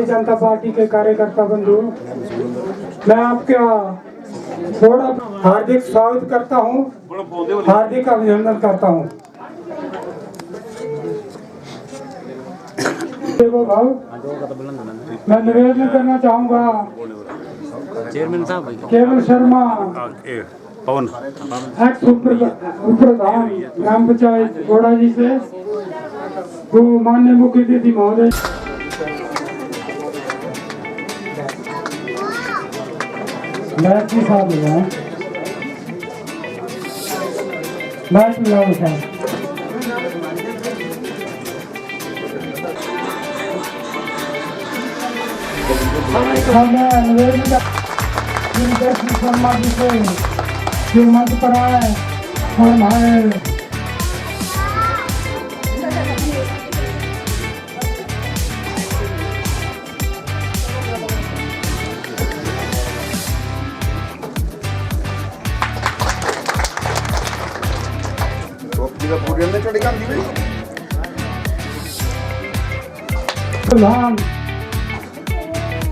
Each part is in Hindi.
जनता पार्टी के कार्यकर्ता बंधु, मैं आपका थोड़ा हार्दिक स्वागत करता हूं, हार्दिक अभिनंदन करता हूं। देखो भाव, मैं निवेदन करना चाहूंगा चेयरमैन साहब केवल शर्मा एक्स उपप्रधान ग्राम पंचायत घोड़ा जी से, वो माननीय मुख्य अतिथि महोदय बैठ के साथ हुआ बैठ मिला उठा शर्मा जी से जो मंच पर आए और हमारे प्रधान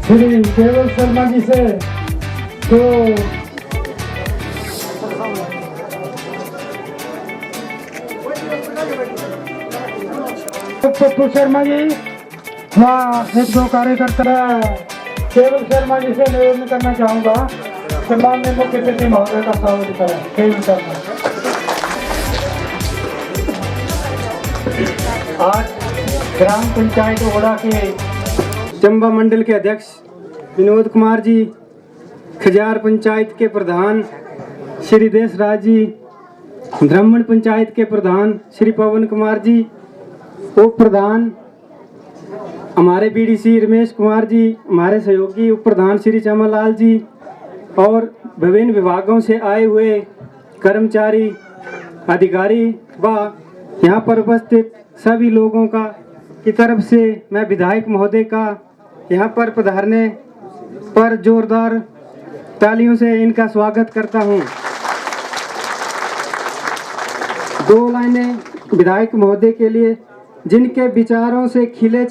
श्री केवल शर्मा जी से तो पप्पू शर्मा जी वहाँ एक दो कार्यकर्ता केवल शर्मा जी से निवेदन करना चाहूँगा कि माननीय मुख्य अतिथि महोदय का स्वागत करें। केवल शर्मा आज ग्राम पंचायत ओड़ा के चंबा मंडल के अध्यक्ष विनोद कुमार जी, खजार पंचायत के प्रधान श्री देशराज जी, ब्राह्मण पंचायत के प्रधान श्री पवन कुमार जी, उप प्रधान हमारे बीडीसी रमेश कुमार जी, हमारे सहयोगी उप प्रधान श्री चमनलाल जी और विभिन्न विभागों से आए हुए कर्मचारी अधिकारी व यहाँ पर उपस्थित सभी लोगों का की तरफ से मैं विधायक महोदय का यहाँ पर पधारने पर जोरदार तालियों से इनका स्वागत करता हूँ। दो लाइनें विधायक महोदय के लिए। जिनके विचारों से खिले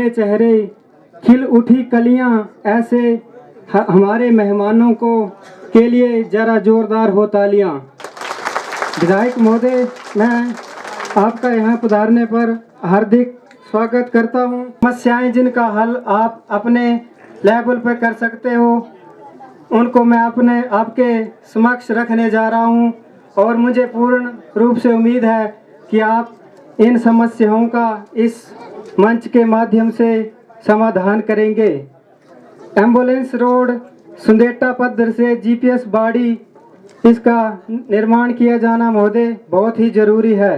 चेहरे खिल उठी कलियाँ, ऐसे हमारे मेहमानों को के लिए जरा जोरदार हो तालियाँ। विधायक महोदय, मैं आपका यहाँ पधारने पर हार्दिक स्वागत करता हूँ। समस्याएं जिनका हल आप अपने लेवल पर कर सकते हो, उनको मैं आपके समक्ष रखने जा रहा हूँ और मुझे पूर्ण रूप से उम्मीद है कि आप इन समस्याओं का इस मंच के माध्यम से समाधान करेंगे। एम्बुलेंस रोड सुंदेटा पद्धर से जीपीएस बाड़ी, इसका निर्माण किया जाना महोदय बहुत ही जरूरी है।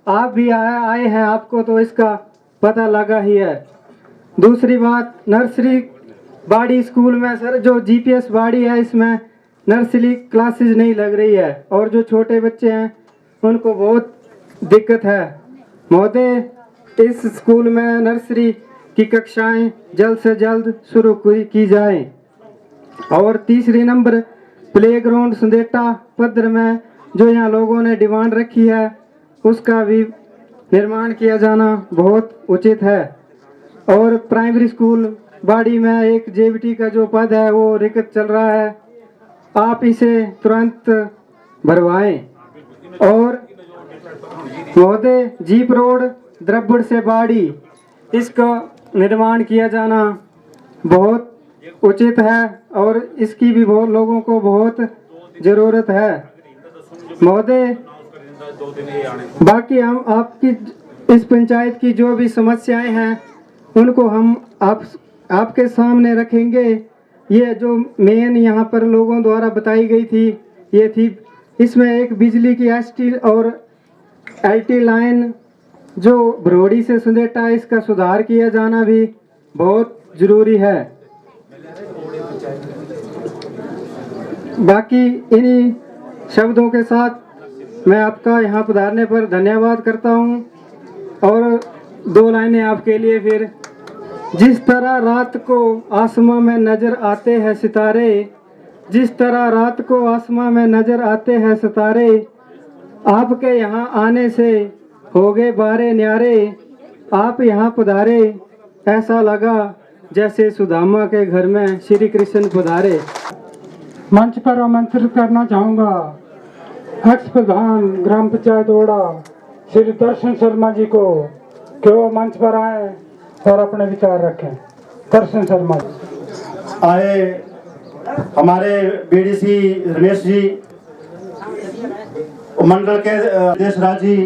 आप भी आए हैं, आपको तो इसका पता लगा ही है। दूसरी बात, नर्सरी बाड़ी स्कूल में सर जो जीपीएस बाड़ी है, इसमें नर्सरी क्लासेस नहीं लग रही है और जो छोटे बच्चे हैं उनको बहुत दिक्कत है महोदय। इस स्कूल में नर्सरी की कक्षाएं जल्द से जल्द शुरू की जाए। और तीसरी नंबर, प्लेग्राउंड सुंदेटा पद्धर में जो यहाँ लोगों ने डिमांड रखी है, उसका भी निर्माण किया जाना बहुत उचित है। और प्राइमरी स्कूल बाड़ी में एक जेबीटी का जो पद है वो रिक्त चल रहा है, आप इसे तुरंत भरवाएं। और महोदय, जीप रोड द्रबड़ से बाड़ी, इसका निर्माण किया जाना बहुत उचित है और इसकी भी बहुत लोगों को बहुत ज़रूरत है महोदय। बाकी हम आपकी इस पंचायत की जो भी समस्याएं हैं उनको हम आपके सामने रखेंगे। ये जो मेन यहाँ पर लोगों द्वारा बताई गई थी, ये थी इसमें एक बिजली की एसटी और एलटी लाइन जो भरोड़ी से सुंदेटा, इसका सुधार किया जाना भी बहुत ज़रूरी है। बाकी इन्हीं शब्दों के साथ मैं आपका यहाँ पधारने पर धन्यवाद करता हूँ। और दो लाइनें आपके लिए फिर। जिस तरह रात को आसमां में नजर आते हैं सितारे, जिस तरह रात को आसमां में नजर आते हैं सितारे, आपके यहाँ आने से हो गए बारे न्यारे, आप यहाँ पधारे, ऐसा लगा जैसे सुदामा के घर में श्री कृष्ण पधारे। मंच पर आमंत्रित करना चाहूंगा एक्स प्रधान ग्राम पंचायत ओड़ा श्री दर्शन शर्मा जी को कि वो मंच पर आए और अपने विचार रखें। दर्शन शर्मा जी आए, हमारे बीडीसी रमेश जी, मंडल के देश राज जी,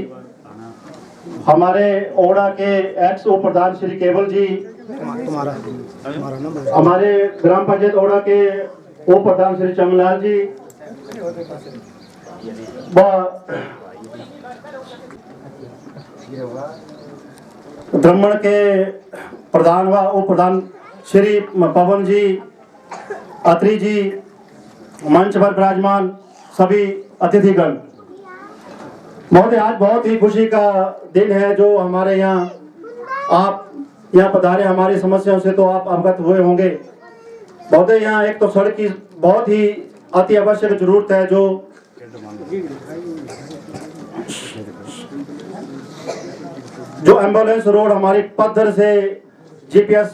हमारे ओड़ा के एक्स उप प्रधान श्री केवल जी, हमारे ग्राम पंचायत ओड़ा के उप प्रधान श्री चमनलाल जी, ब्राह्मण के प्रधान व उप प्रधान श्री पवन जी, अत्री जी, मंच पर विराजमान सभी अतिथिगण, महोदय, आज बहुत ही खुशी का दिन है जो हमारे यहाँ आप यहाँ पधारे। हमारी समस्याओं से तो आप अवगत हुए होंगे महोदय। यहाँ एक तो सड़क की बहुत ही अति आवश्यक जरूरत है, जो एम्बुलेंस रोड हमारी पद्धर से जीपीएस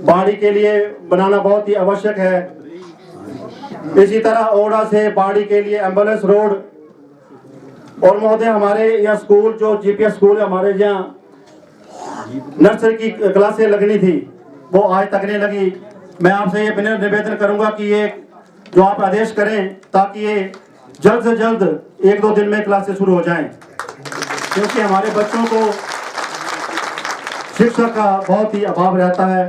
बाड़ी के लिए बनाना बहुत ही आवश्यक है। इसी तरह ओड़ा से बाड़ी के लिए एम्बुलेंस रोड, और महोदय हमारे यहाँ स्कूल जो जीपीएस स्कूल है, हमारे यहाँ नर्सरी की क्लासें लगनी थी, वो आज तक नहीं लगी। मैं आपसे ये विनम्र निवेदन करूंगा कि ये जो आप आदेश करें ताकि ये जल्द से जल्द 1-2 दिन में क्लासें शुरू हो जाएं, क्योंकि हमारे बच्चों को शिक्षा का बहुत ही अभाव रहता है।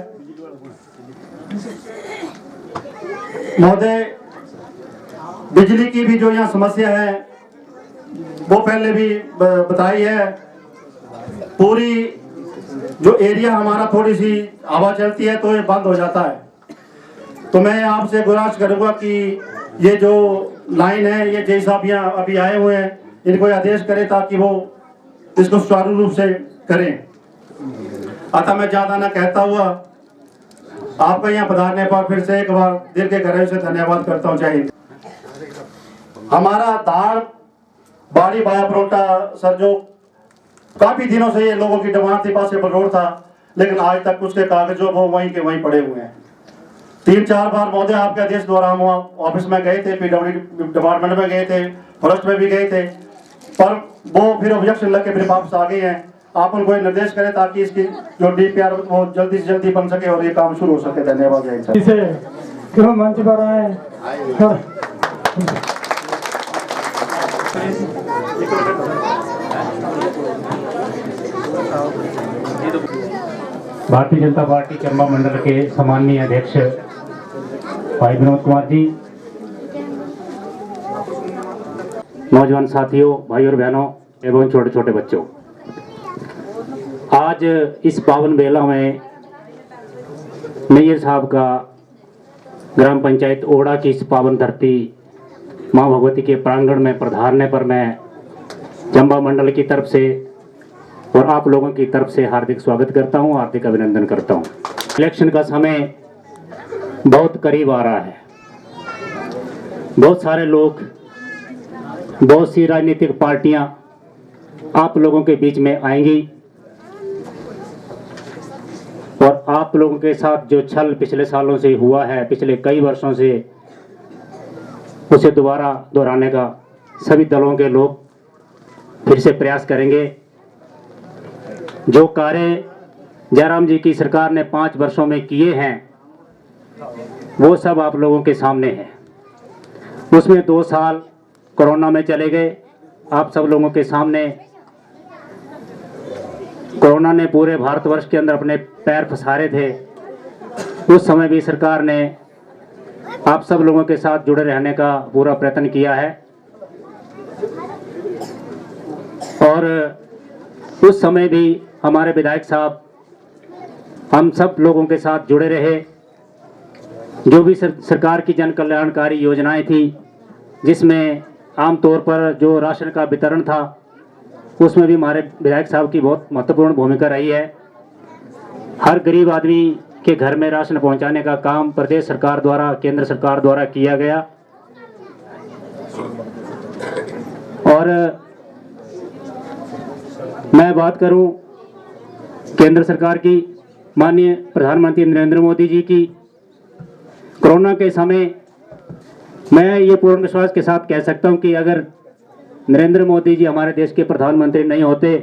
महोदय, बिजली की भी जो यहाँ समस्या है वो पहले भी बताई है। पूरी जो एरिया हमारा थोड़ी सी हवा चलती है तो ये बंद हो जाता है। तो मैं आपसे गुजारिश करूंगा कि ये जो लाइन है, ये जैसा आप यहाँ अभी आए हुए हैं, इनको आदेश करें ताकि वो इसको सुचारू रूप से करें। अतः मैं ज्यादा ना कहता हुआ आपका यहाँ पधारने पर फिर से एक बार दिल के गहराई से धन्यवाद करता हूँ। जय हिंद। हमारा धार बाड़ी बाया परोटा सर, जो काफी दिनों से ये लोगों की डिमांड थी, पॉसिबल रोड था, लेकिन आज तक उसके कागज जो वो वहीं के वहीं पड़े हुए हैं। 3-4 बार महोदय आपके आदेश द्वारा हम ऑफिस में गए थे, पीडब्ल्यूडी डिपार्टमेंट में गए थे, फॉरेस्ट में भी गए थे, पर वो फिर ऑब्जेक्शन लग के फिर वापस आ गए हैं। आप उनको निर्देश करें ताकि इसकी जो डीपीआर वो जल्दी से जल्दी बन सके और ये काम शुरू हो सके। धन्यवाद। क्यों मंच पर आए। भारतीय जनता पार्टी चंबा मंडल के सम्माननीय अध्यक्ष भाई विनोद कुमार जी, नौजवान साथियों, भाई और बहनों एवं छोटे छोटे बच्चों, आज इस पावन बेला में मेयर साहब का ग्राम पंचायत ओड़ा की इस पावन धरती माँ भगवती के प्रांगण में पधारने पर मैं चंबा मंडल की तरफ से और आप लोगों की तरफ से हार्दिक स्वागत करता हूं, हार्दिक अभिनंदन करता हूं। इलेक्शन का समय बहुत करीब आ रहा है। बहुत सारे लोग, बहुत सी राजनीतिक पार्टियां आप लोगों के बीच में आएंगी और आप लोगों के साथ जो छल पिछले सालों से हुआ है, पिछले कई वर्षों से, उसे दोबारा दोहराने का सभी दलों के लोग फिर से प्रयास करेंगे। जो कार्य जयराम जी की सरकार ने 5 वर्षों में किए हैं वो सब आप लोगों के सामने है। उसमें 2 साल कोरोना में चले गए, आप सब लोगों के सामने। कोरोना ने पूरे भारतवर्ष के अंदर अपने पैर पसारे थे। उस समय भी सरकार ने आप सब लोगों के साथ जुड़े रहने का पूरा प्रयत्न किया है और उस समय भी हमारे विधायक साहब हम सब लोगों के साथ जुड़े रहे। जो भी सरकार की जन कल्याणकारी योजनाएं थी, जिसमें आमतौर पर जो राशन का वितरण था, उसमें भी हमारे विधायक साहब की बहुत महत्वपूर्ण भूमिका रही है। हर गरीब आदमी के घर में राशन पहुंचाने का काम प्रदेश सरकार द्वारा, केंद्र सरकार द्वारा किया गया और मैं बात करूं केंद्र सरकार की, माननीय प्रधानमंत्री नरेंद्र मोदी जी की, कोरोना के समय मैं ये पूर्ण विश्वास के साथ कह सकता हूँ कि अगर नरेंद्र मोदी जी हमारे देश के प्रधानमंत्री नहीं होते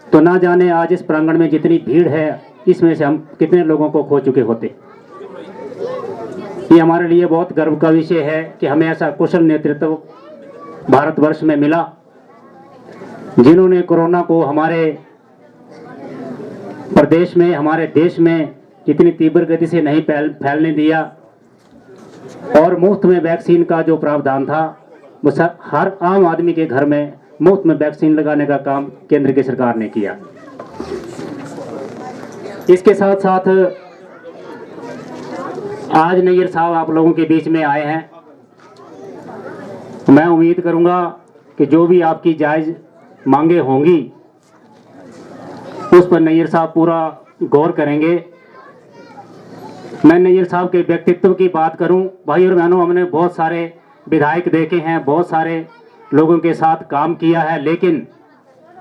तो ना जाने आज इस प्रांगण में जितनी भीड़ है इसमें से हम कितने लोगों को खो चुके होते। ये हमारे लिए बहुत गर्व का विषय है कि हमें ऐसा कुशल नेतृत्व भारतवर्ष में मिला, जिन्होंने कोरोना को हमारे प्रदेश में, हमारे देश में इतनी तीव्र गति से नहीं फैलने दिया और मुफ्त में वैक्सीन का जो प्रावधान था वो हर आम आदमी के घर में मुफ्त में वैक्सीन लगाने का काम केंद्र की सरकार ने किया। इसके साथ साथ आज नैयर साहब आप लोगों के बीच में आए हैं। मैं उम्मीद करूंगा कि जो भी आपकी जायज मांगे होंगी उस पर नैयर साहब पूरा गौर करेंगे। मैं नैयर साहब के व्यक्तित्व की बात करूं, भाई और बहनों, हमने बहुत सारे विधायक देखे हैं, बहुत सारे लोगों के साथ काम किया है, लेकिन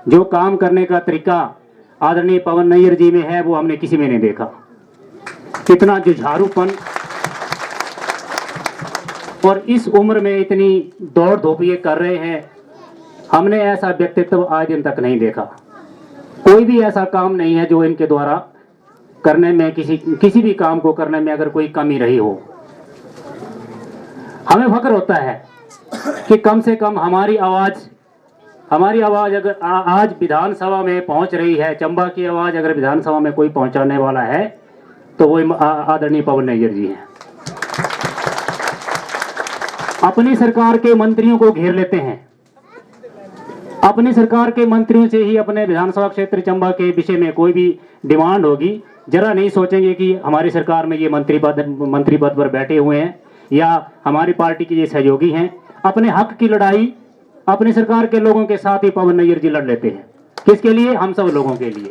जो काम करने का तरीका आदरणीय पवन नैयर जी में है वो हमने किसी में नहीं देखा। इतना जुझारूपन और इस उम्र में इतनी दौड़ धूप ये कर रहे हैं, हमने ऐसा व्यक्तित्व आज दिन तक नहीं देखा। कोई भी ऐसा काम नहीं है जो इनके द्वारा करने में, किसी भी काम को करने में अगर कोई कमी रही हो। हमें फक्र होता है कि कम से कम हमारी आवाज अगर आज विधानसभा में पहुंच रही है, चंबा की आवाज अगर विधानसभा में कोई पहुंचाने वाला है तो वो आदरणीय पवन नैयर जी हैं। अपनी सरकार के मंत्रियों को घेर लेते हैं, अपनी सरकार के मंत्रियों से ही अपने विधानसभा क्षेत्र चंबा के विषय में कोई भी डिमांड होगी, जरा नहीं सोचेंगे कि हमारी सरकार में ये मंत्री पद पर बैठे हुए हैं या हमारी पार्टी के ये सहयोगी हैं। अपने हक की लड़ाई अपनी सरकार के लोगों के साथ ही पवन नैयर जी लड़ लेते हैं। किसके लिए? हम सब लोगों के लिए।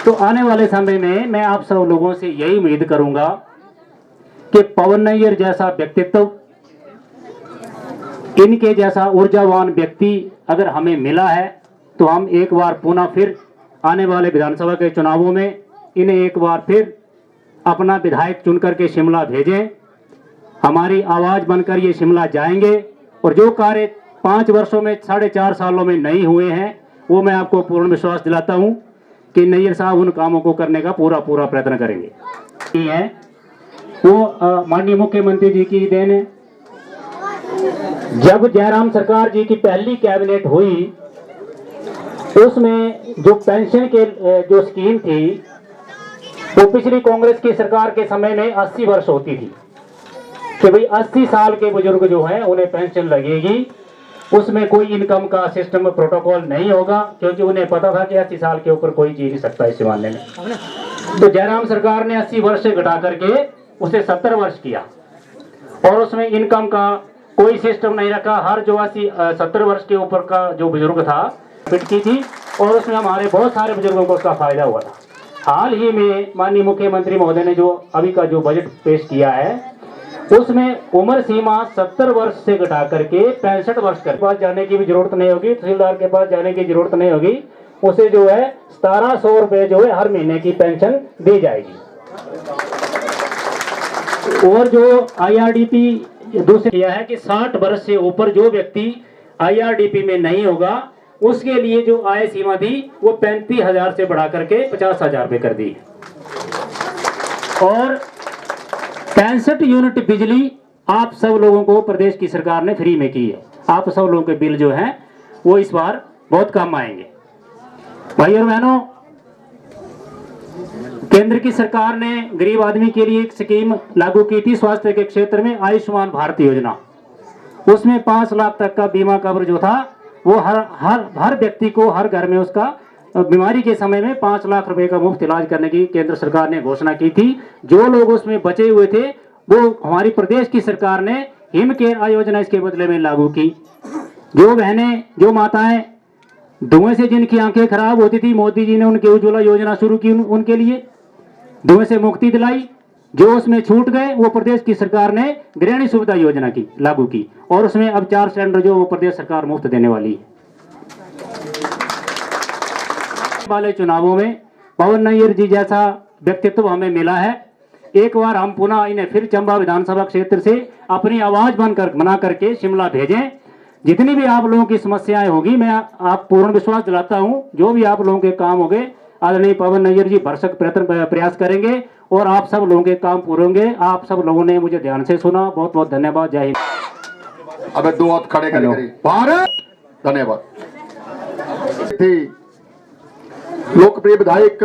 तो आने वाले समय में मैं आप सब लोगों से यही उम्मीद करूंगा कि पवन नैयर जैसा व्यक्तित्व, इनके जैसा ऊर्जावान व्यक्ति अगर हमें मिला है तो हम एक बार पुनः फिर आने वाले विधानसभा के चुनावों में इन्हें एक बार फिर अपना विधायक चुनकर के शिमला भेजें। हमारी आवाज बनकर ये शिमला जाएंगे और जो कार्य 5 वर्षों में, 4.5 सालों में नहीं हुए हैं, वो मैं आपको पूर्ण विश्वास दिलाता हूं कि नैयर साहब उन कामों को करने का पूरा प्रयत्न करेंगे। ये है वो माननीय मुख्यमंत्री जी की देन है। जब जयराम सरकार जी की पहली कैबिनेट हुई उसमें जो पेंशन के जो स्कीम थी वो पिछली कांग्रेस की सरकार के समय में 80 वर्ष होती थी कि भाई 80 साल के बुजुर्ग जो हैं उन्हें पेंशन लगेगी। उसमें कोई इनकम का सिस्टम प्रोटोकॉल नहीं होगा, क्योंकि उन्हें पता था कि 80 साल के ऊपर कोई जी नहीं सकता इस मामले में। तो जयराम सरकार ने 80 वर्ष से घटा करके उसे 70 वर्ष किया और उसमें इनकम का कोई सिस्टम नहीं रखा। हर जो 70 वर्ष के ऊपर का जो बुजुर्ग था फिट की थी और उसमें हमारे बहुत सारे बुजुर्गों को उसका फायदा हुआ था। हाल ही में माननीय मुख्यमंत्री महोदय ने जो अभी का जो बजट पेश किया है उसमें उम्र सीमा 70 वर्ष से घटा करके 65 वर्ष के पास जाने की भी जरूरत नहीं होगी, तहसीलदार के पास जाने की जरूरत नहीं होगी। उसे जो है 1700 रुपए जो है हर महीने की पेंशन दी जाएगी। और जो IRDP दूसरे किया है कि 60 वर्ष से ऊपर जो व्यक्ति IRDP में नहीं होगा उसके लिए जो आय सीमा थी वो 35,000 से बढ़ा करके 50,000 रुपए कर दी। और 65 यूनिट बिजली आप सब लोगों को प्रदेश की सरकार ने फ्री में की है। आप सब लोगों के बिल जो हैं वो इस बार बहुत कम आएंगे। भाई और बहनों, केंद्र की सरकार ने गरीब आदमी के लिए एक स्कीम लागू की थी स्वास्थ्य के क्षेत्र में, आयुष्मान भारत योजना। उसमें 5 लाख तक का बीमा कवर जो था वो हर व्यक्ति को हर घर में उसका बीमारी के समय में 5 लाख रुपए का मुफ्त इलाज करने की केंद्र सरकार ने घोषणा की थी। जो लोग उसमें बचे हुए थे वो हमारी प्रदेश की सरकार ने हिम केयर योजना इसके बदले में लागू की। जो बहनें, जो माताएं धुएं से जिनकी आंखें खराब होती थी, मोदी जी ने उनके उज्ज्वला योजना शुरू की, उनके लिए धुएं से मुक्ति दिलाई। जो उसमें छूट गए वो प्रदेश की सरकार ने गृहिणी सुविधा योजना की लागू की और उसमें अब 4 सिलेंडर जो वो प्रदेश सरकार मुफ्त देने वाली है। वाले चुनावों में पवन नैयर जी जैसा व्यक्तित्व हमें मिला है। एक बार हम पुनः इन्हें फिर चंबा विधानसभा क्षेत्र से अपनी आवाज बना करके शिमला भेजें। जितनी भी आप लोगों की समस्याएं होगी, मैं आप पूर्ण विश्वास दिलाता हूं, जो भी आप लोगों के काम होंगे आदरणीय पवन नैयर जी भरसक प्रयास करेंगे और आप सब लोगों के काम पूरे होंगे। आप सब लोगों ने मुझे ध्यान से सुना, बहुत बहुत धन्यवाद। जय हिंद। अब दो हाथ खड़े करें भारत। धन्यवाद। थी लोकप्रिय विधायक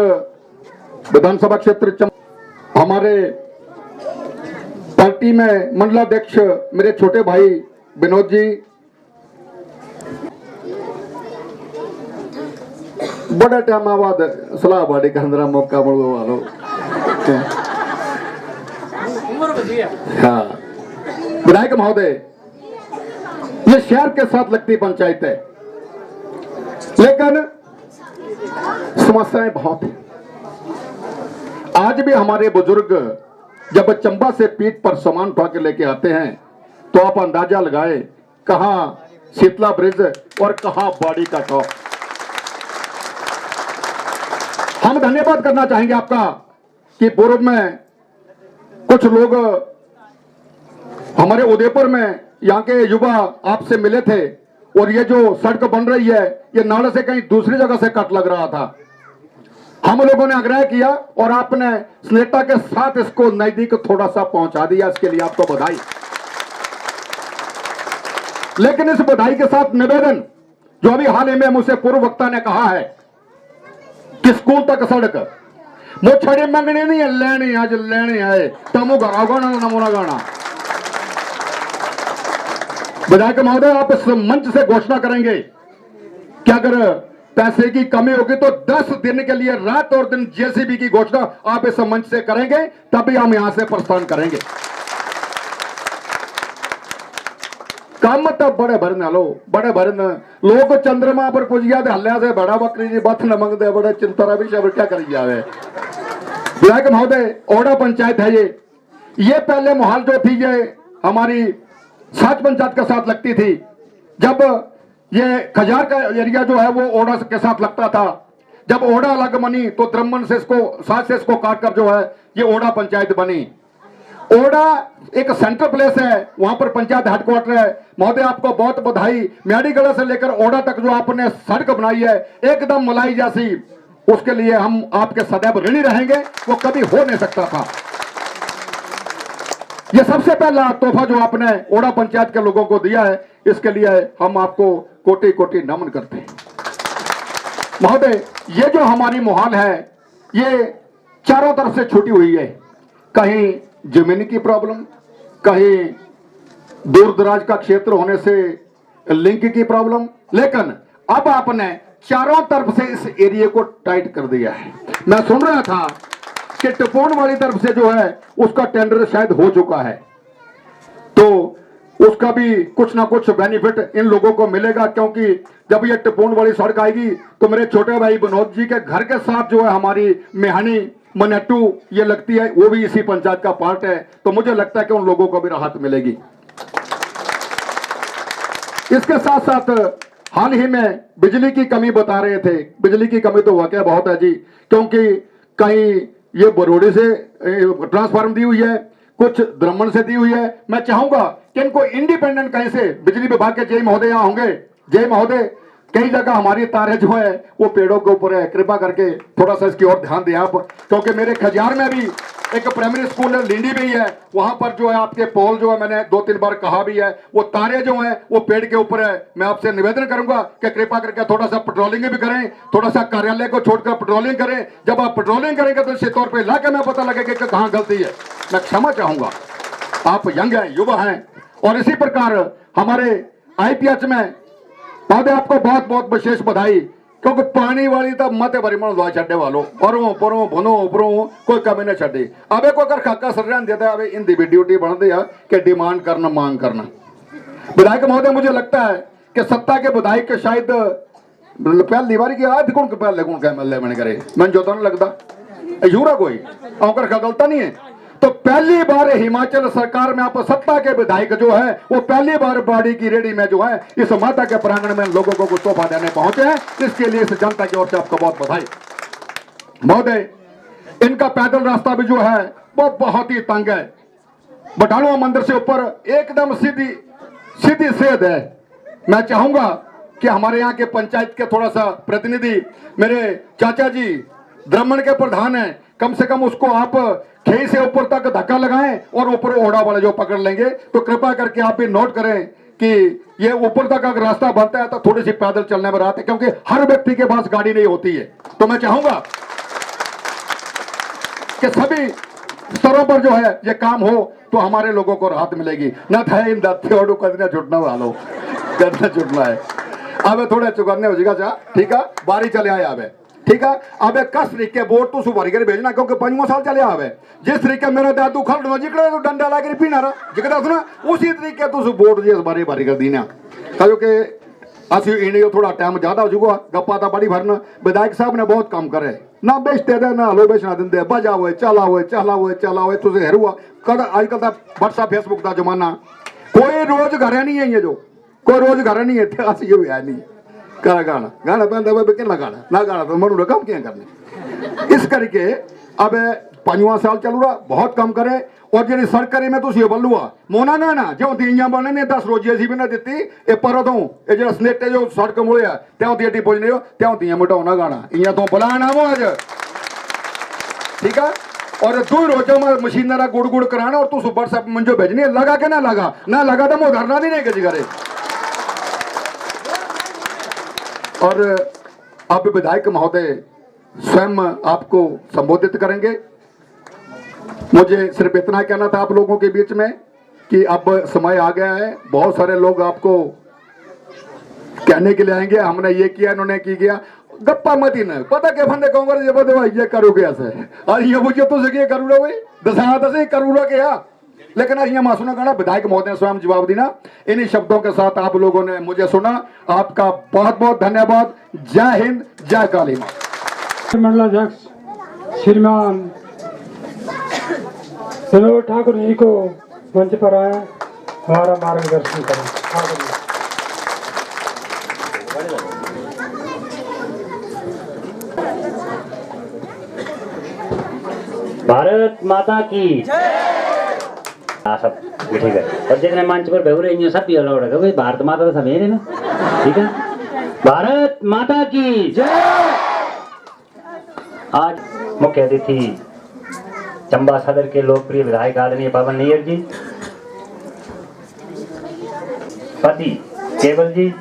विधानसभा क्षेत्र हमारे पार्टी में मंडलाध्यक्ष मेरे छोटे भाई विनोद जी, बड़ा टाइम बाद सलाह बाड़ी का अंदर मौका मिलो वालो। हाँ विधायक महोदय, ये शहर के साथ लगती पंचायत है, लेकिन समस्याएं बहुत हैं। आज भी हमारे बुजुर्ग जब चंबा से पीठ पर सामान उठा के लेके आते हैं तो आप अंदाजा लगाए कहां शीतला ब्रिज और कहां बाड़ी का टॉप। हम धन्यवाद करना चाहेंगे आपका कि पूर्व में कुछ लोग हमारे उदयपुर में यहाँ के युवा आपसे मिले थे और ये जो सड़क बन रही है ये नाले से कहीं दूसरी जगह से कट लग रहा था। हम लोगों ने आग्रह किया और आपने स्लेटा के साथ इसको नजदीक थोड़ा सा पहुंचा दिया, इसके लिए आपको बधाई। लेकिन इस बधाई के साथ निवेदन जो अभी हाल ही में मुझसे पूर्व वक्ता ने कहा है कि स्कूल तक सड़क वो छड़े मंगने नहीं है, लेने आज लेने आए तमो गाना गाना नमूना गाना। विधायक महोदय, आप इस मंच से घोषणा करेंगे कि अगर पैसे की कमी होगी तो 10 दिन के लिए रात और दिन जेसीबी की घोषणा आप इस मंच से करेंगे, तभी हम यहां से प्रस्थान करेंगे। काम तब बड़े भरन लो, बड़े भरन लोग चंद्रमा पर पुज गया हल्ल्या से बड़ा बकरी जी बथ न मंगते बड़े चिंता भी शब्द क्या करी जावे। विधायक महोदय, ओड़ा पंचायत है ये पहले मोहाल जो थी ये हमारी साच पंचायत के साथ लगती थी। जब ये खजार का एरिया जो है वो ओड़ा के साथ लगता था, जब ओड़ा अलग बनी तो द्रमन से इसको साथ से इसको काटकर जो है ये ओड़ा पंचायत बनी। ओड़ा एक सेंट्रल प्लेस है, वहां पर पंचायत हेडक्वार्टर है। महोदय, आपको बहुत बधाई। म्याड़ीगढ़ से लेकर ओड़ा तक जो आपने सड़क बनाई है एकदम मलाई जैसी, उसके लिए हम आपके सदैव ऋणी रहेंगे, वो कभी हो नहीं सकता था। ये सबसे पहला तोहफा जो आपने ओड़ा पंचायत के लोगों को दिया है, इसके लिए हम आपको कोटि कोटि नमन करते हैं। महोदय, ये जो हमारी मोहाल है ये चारों तरफ से छूटी हुई है, कहीं जमीन की प्रॉब्लम, कहीं दूर दराज का क्षेत्र होने से लिंक की प्रॉब्लम, लेकिन अब आपने चारों तरफ से इस एरिया को टाइट कर दिया है। मैं सुन रहा था कि टिपोन वाली तरफ से जो है उसका टेंडर शायद हो चुका है, तो उसका भी कुछ ना कुछ बेनिफिट इन लोगों को मिलेगा, क्योंकि जब ये टिपोन वाली सड़क आएगी तो मेरे छोटे भाई विनोद जी के घर के साथ जो है हमारी मेहानी मनेटू ये लगती है, वो भी इसी पंचायत का पार्ट है, तो मुझे लगता है कि उन लोगों को भी राहत मिलेगी। इसके साथ साथ हाल ही में बिजली की कमी बता रहे थे। बिजली की कमी तो वाकई बहुत है जी, क्योंकि कहीं ये बरोड़ी से ट्रांसफार्मर दी हुई है, कुछ द्रमन से दी हुई है। मैं चाहूंगा कि इनको इंडिपेंडेंट कहीं से बिजली विभाग के जय महोदय यहाँ होंगे। जय महोदय, कई जगह हमारी तारें जो है वो पेड़ों के ऊपर है, कृपा करके थोड़ा सा इसकी ओर ध्यान दें आप, क्योंकि मेरे खजार में भी एक प्राइमरी स्कूल है, लिंडी भी है, वहां पर जो है आपके पोल जो है मैंने 2-3 बार कहा भी है, वो तारे जो है वो पेड़ के ऊपर है। मैं आपसे निवेदन करूंगा कि कृपा करके थोड़ा सा पेट्रोलिंग भी करें, थोड़ा सा कार्यालय को छोड़कर पेट्रोलिंग करें। जब आप पेट्रोलिंग करेंगे तो इसी तौर पर इलाके में पता लगेगा कि कहाँ गलती है। मैं क्षमा चाहूंगा, आप यंग हैं, युवा हैं, और इसी प्रकार हमारे IPH में महोदय आपको बहुत बहुत विशेष बधाई, क्योंकि पानी वाली तो मत भरी मन दुआ छे वालों परों परों भुनो उपरों कोई कमी न छे। अब एक अगर खाका सर देता है इन दी भी ड्यूटी बनती है कि डिमांड करना मांग करना। विधायक महोदय, मुझे लगता है कि सत्ता के विधायक के शायद पहल दीवारी की आज कौन पहले कौन क्या MLA मैंने करे मन जो तो नहीं लगता यूरा कोई अगर गलता नहीं है। तो पहली बार हिमाचल सरकार में आप सत्ता के विधायक जो है वो पहली बार बाड़ी की रेडी में जो है इस माता के प्रांगण में लोगों को कुछ तोहफा देने पहुंचे हैं। इसके लिए इस जनता की ओर से आपको बहुत बधाई। महोदय, इनका पैदल रास्ता भी जो है वो बहुत ही तंग है। बटालुआ मंदिर से ऊपर एकदम सीधी सेध है। मैं चाहूंगा कि हमारे यहाँ के पंचायत के थोड़ा सा प्रतिनिधि, मेरे चाचा जी ब्राह्मण के प्रधान हैं, कम से कम उसको आप खेई से ऊपर तक धक्का लगाएं और ऊपर ओढ़ा वाले जो पकड़ लेंगे, तो कृपा करके आप भी नोट करें कि ये ऊपर तक अगर रास्ता बनता है तो थोड़ी सी पैदल चलने में राहत है, क्योंकि हर व्यक्ति के पास गाड़ी नहीं होती है। तो मैं चाहूंगा कि सभी स्तरों पर जो है ये काम हो तो हमारे लोगों को राहत मिलेगी। न था इन दत्ते कदना छुटना वालों कदना छुटना है। अब थोड़े चुकाने हो जाएगा चाह, ठीक है, बारी चले आए अब, ठीक है। अब कस तरीके वोट तो सुबारी कर भेजना, क्योंकि 5वां साल चले आवे। जिस तरीके मेरा दादू खड़ जिकड़े तो डंडा ला के पीना रहा जिकड़ा सुना, उसी तरीके तो वोट जी बारी बारी कर दीना, क्योंकि असि इन्हें थोड़ा टाइम ज्यादा हो चुका, गप्पा था बड़ी भरना। विधायक साहब ने बहुत काम करे, ना बेचते दे ना हलो बेचना देंगे, बजा हुए चला हुए तुझे हेरुआ कद। आजकल तो व्हाट्सएप फेसबुक का जमाना, कोई रोज घर नहीं है, ये जो कोई रोज घर नहीं है, असि ये है नहीं करा गाना गाना पहनता कितना गाना ना गाना तो मनु काम क्या करने। इस करके अब 5वां साल चल रहा, बहुत कम करे। और जी सरकारी में तुम बल्लुआ मोना ना जो तीन बनने ने 10 रोजी असी भी ना दी ये पर तो ये जो स्नेटे जो सड़क मुड़े त्यों ती अड्डी पुजने हो त्यों ती मिटाओ गाना इं तो बुलाना वो अज, ठीक है। और 2 रोजों में मशीनरा गुड़ गुड़ कराना और तू व्हाट्सएप मंजो भेजनी लगा के ना लगा तो मैं धरना नहीं कजी करे। और अब विधायक महोदय स्वयं आपको संबोधित करेंगे। मुझे सिर्फ इतना कहना था आप लोगों के बीच में कि अब समय आ गया है, बहुत सारे लोग आपको कहने के लिए आएंगे हमने ये किया इन्होंने की गया, गप्पा मत ही न पता क्या फंदे कांग्रेस ये बदे भाई ये करोगे ऐसे और ये मुझे तो से करूँगा भाई दशा दस करूँगा क्या। लेकिन यहाँ मासूना कहना विधायक महोदय स्वयं जवाब देना। इन्हीं शब्दों के साथ आप लोगों ने मुझे सुना, आपका बहुत बहुत धन्यवाद। जय हिंद, जय काली मां। मंडलाध्यक्ष श्रीमान विनोद ठाकुर जी को मंच पर आए, हमारा मार्गदर्शन करें। भारत माता की सब ठीक है। और जितने मंच पर बेहू रही सब भी अलाउड है, भाई भारत माता तो सब है ना, ठीक है। भारत माता की जय। आज मुख्य अतिथि चंबा सदर के लोकप्रिय विधायक आदरणीय पवन नैयर जी, पति केवल जी,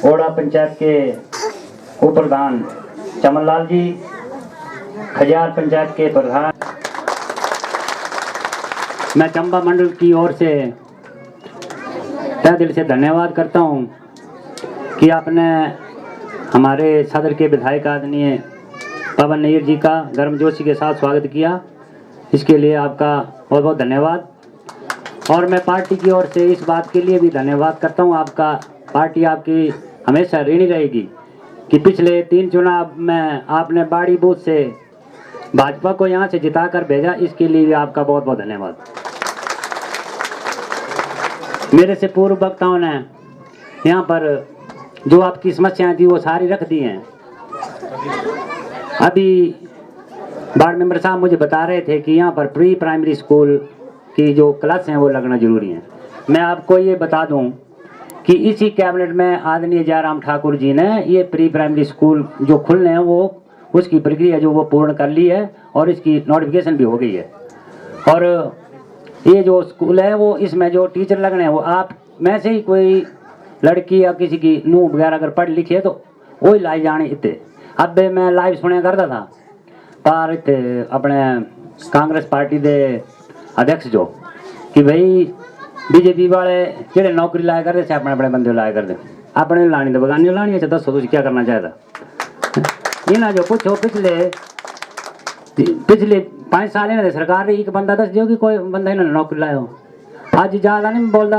ओड़ा पंचायत के उप प्रधान चमनलाल जी, खजार पंचायत के प्रधान, मैं चंबा मंडल की ओर से तहे दिल से धन्यवाद करता हूं कि आपने हमारे सदर के विधायक आदरणीय पवन नैयर जी का गर्मजोशी के साथ स्वागत किया। इसके लिए आपका बहुत बहुत धन्यवाद। और मैं पार्टी की ओर से इस बात के लिए भी धन्यवाद करता हूं, आपका पार्टी आपकी हमेशा ऋणी रहेगी कि पिछले 3 चुनाव में आपने बाड़ी बूथ से भाजपा को यहाँ से जिताकर भेजा। इसके लिए भी आपका बहुत बहुत धन्यवाद। मेरे से पूर्व वक्ताओं ने यहाँ पर जो आपकी समस्याएं थी वो सारी रख दी हैं। अभी वार्ड मेंबर साहब मुझे बता रहे थे कि यहाँ पर प्री प्राइमरी स्कूल की जो क्लास हैं वो लगना जरूरी है। मैं आपको ये बता दूं कि इसी कैबिनेट में आदरणीय जयराम ठाकुर जी ने ये प्री प्राइमरी स्कूल जो खुलने हैं वो उसकी प्रक्रिया जो वो पूर्ण कर ली है और इसकी नोटिफिकेशन भी हो गई है। और ये जो स्कूल है वो इसमें जो टीचर लगने हैं वो आप में से ही कोई लड़की या किसी की नूह वगैरह अगर पढ़ लिखी है तो वही लाई जाने इतने। अब मैं लाइव सुने करता था पर इतने अपने कांग्रेस पार्टी के अध्यक्ष जो कि भाई बीजेपी वाले जेडे नौकरी लाया करते थे अपने अपने बंदे लाया करते, अपने लानी तो बगानी लानी है। दसो तुझे क्या करना चाहता इन्हें जो पूछो पिछले 5 साल इन्हें सरकार एक बंदा दस दियो कि कोई बंदा इन्होंने नौकरी लाया हो। आज ज़्यादा नहीं बोलता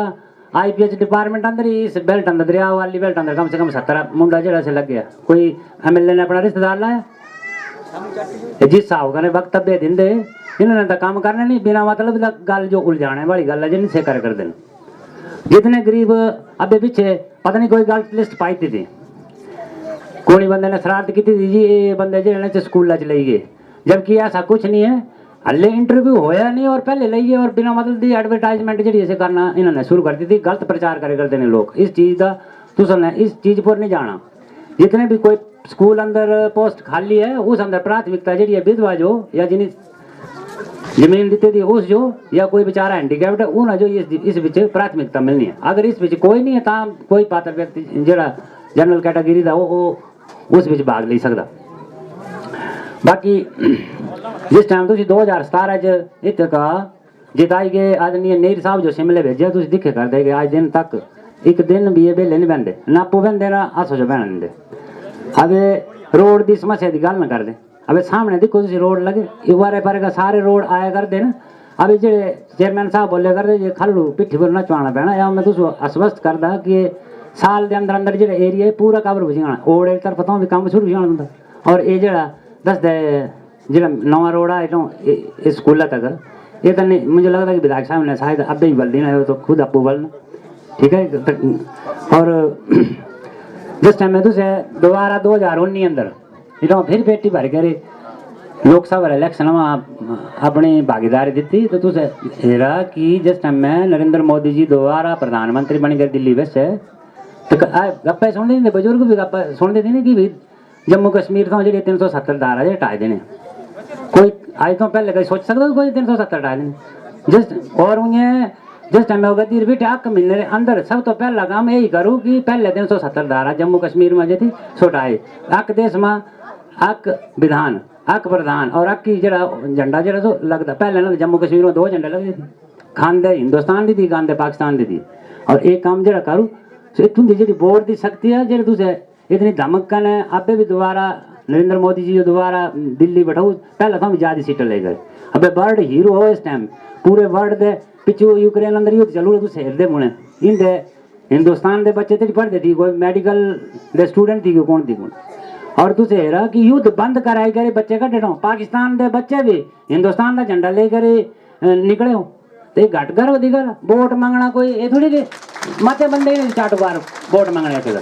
IPH डिपार्टमेंट अंदर ही इस बेल्ट अंदर दरिया वाली बेल्ट अंदर कम से कम 70 मुंडा जेड़ा से लग गया। कोई MLA ने अपना रिश्तेदार लाया जिस हिसाब कने वक्तव्य दिंदे इन्होंने तो काम करना नहीं, बिना मतलब दा गल जो उलझाने वाली गल है जिन्हें से कर देन। जितने गरीब अबे पीछे पता नहीं कोई गल लिस्ट पाई थी, कोई बंदे ने शरारत की थी जी ये बंदे जो स्कूल च ले गए, जबकि ऐसा कुछ नहीं है। हल्ले इंटरव्यू होया नहीं और पहले ले गए और बिना मतलब दी एडवर्टाइजमेंट जी ऐसे करना इन्होंने शुरू कर दी थी। गलत प्रचार करे करते हैं लोग इस चीज़ का, तुमने इस चीज़ पर नहीं जाना। जितने भी कोई स्कूल अंदर पोस्ट खाली है उस अंदर प्राथमिकता जी विधवा जो या जिन्हें जमीन दी थी उस जो या कोई बेचारा हैंडीकैप्ड है उन्हें जो इस बिच प्राथमिकता मिलनी है। अगर इस बिच कोई नहीं है तो कोई पात्र व्यक्ति जरा जनरल कैटेगरी का वो उस बिच भाग ले सकता। बाकी जिस टाइम तुम 2017 इत का जिताई गए आदरणीय नेर साहब जो शिमले भेजे तुम दिखे कर दे आज दिन तक एक दिन भी ये बेले नहीं बहते ना आपू बहते ना आसो जो बहन देंगे। अब रोड की समस्या की गल न कर दे, अब सामने देखो तुम रोड लगे इबारे पर का सारे रोड आया करते ना। अब जो चेयरमैन साहब बोले करते जो खालू पिट्ठी पर नचवाना पैना या मैं तुम आश्वस्त करदा कि साल के अंदर अंदर जो एरिया पूरा कवर हो जाना ओड एक तरफ तो भी काम शुरू हो जाना होंगे। और ये जरा दसदे जो नवा रोड है इस स्कूल तक ये तो नहीं मुझे लगता कि विधायक साहब ने शायद अब ही बल देना है तो खुद आपको बलना ठीक है। और जिस टाइम में तुझे दोबारा 2019 अंदर जो फिर पेटी भर कर लोकसभा इलेक्शन में अपनी भागीदारी दी तो तुझे हेरा कि जिस टाइम में नरेंद्र मोदी जी दोबारा प्रधानमंत्री बन गए दिल्ली वैसे तो गप्पे सुनते थे बुजुर्ग भी गप्पे सुनते थे कि भाई जम्मू कश्मीर तो जी 370 धारा जो हटाए देने कोई आज तो पहले कहीं सोच सकता कोई 370 हटाए देने जिस और उन्हें जिस टाइम में होगा तीर भी अक महीने अंदर सब तो पहला काम यही करूँ कि पहले 370 धारा जम्मू कश्मीर में जो थी छुटाए अक देश में अक विधान अक प्रधान और अक की जरा झंडा जरा तो लगता पहले ना जम्मू कश्मीर में 2 झंडे लगते थे खांदे हिंदुस्तान दी थी खांदे पाकिस्तान दी थी। और एक काम जरा करूँ इतनी जी वोट दी सकती है जरा तुझे इतनी धमकन है अब भी दोबारा नरेंद्र मोदी जी जो दोबारा दिल्ली बैठाऊ पहले तो हम ज़्यादा सीटें ले गए। अब वर्ल्ड हीरो हो इस टाइम पूरे वर्ल्ड दे पिछू यूक्रेन अंदर युद्ध चलू तुझे हेरते मुने इन दे हिंदुस्तान के बच्चे तो पढ़ते थी कोई मेडिकल दे स्टूडेंट थी कौन थी कौन और तुझे हेरा कि युद्ध बंद कराए करे बच्चे कटे रहो पाकिस्तान के बच्चे भी हिंदुस्तान का झंडा लेकर निकले हो तो ये घट कर होती गल वोट मांगना कोई ये थोड़ी कि मते बंदे ही स्टार्ट बार वोट मांगने के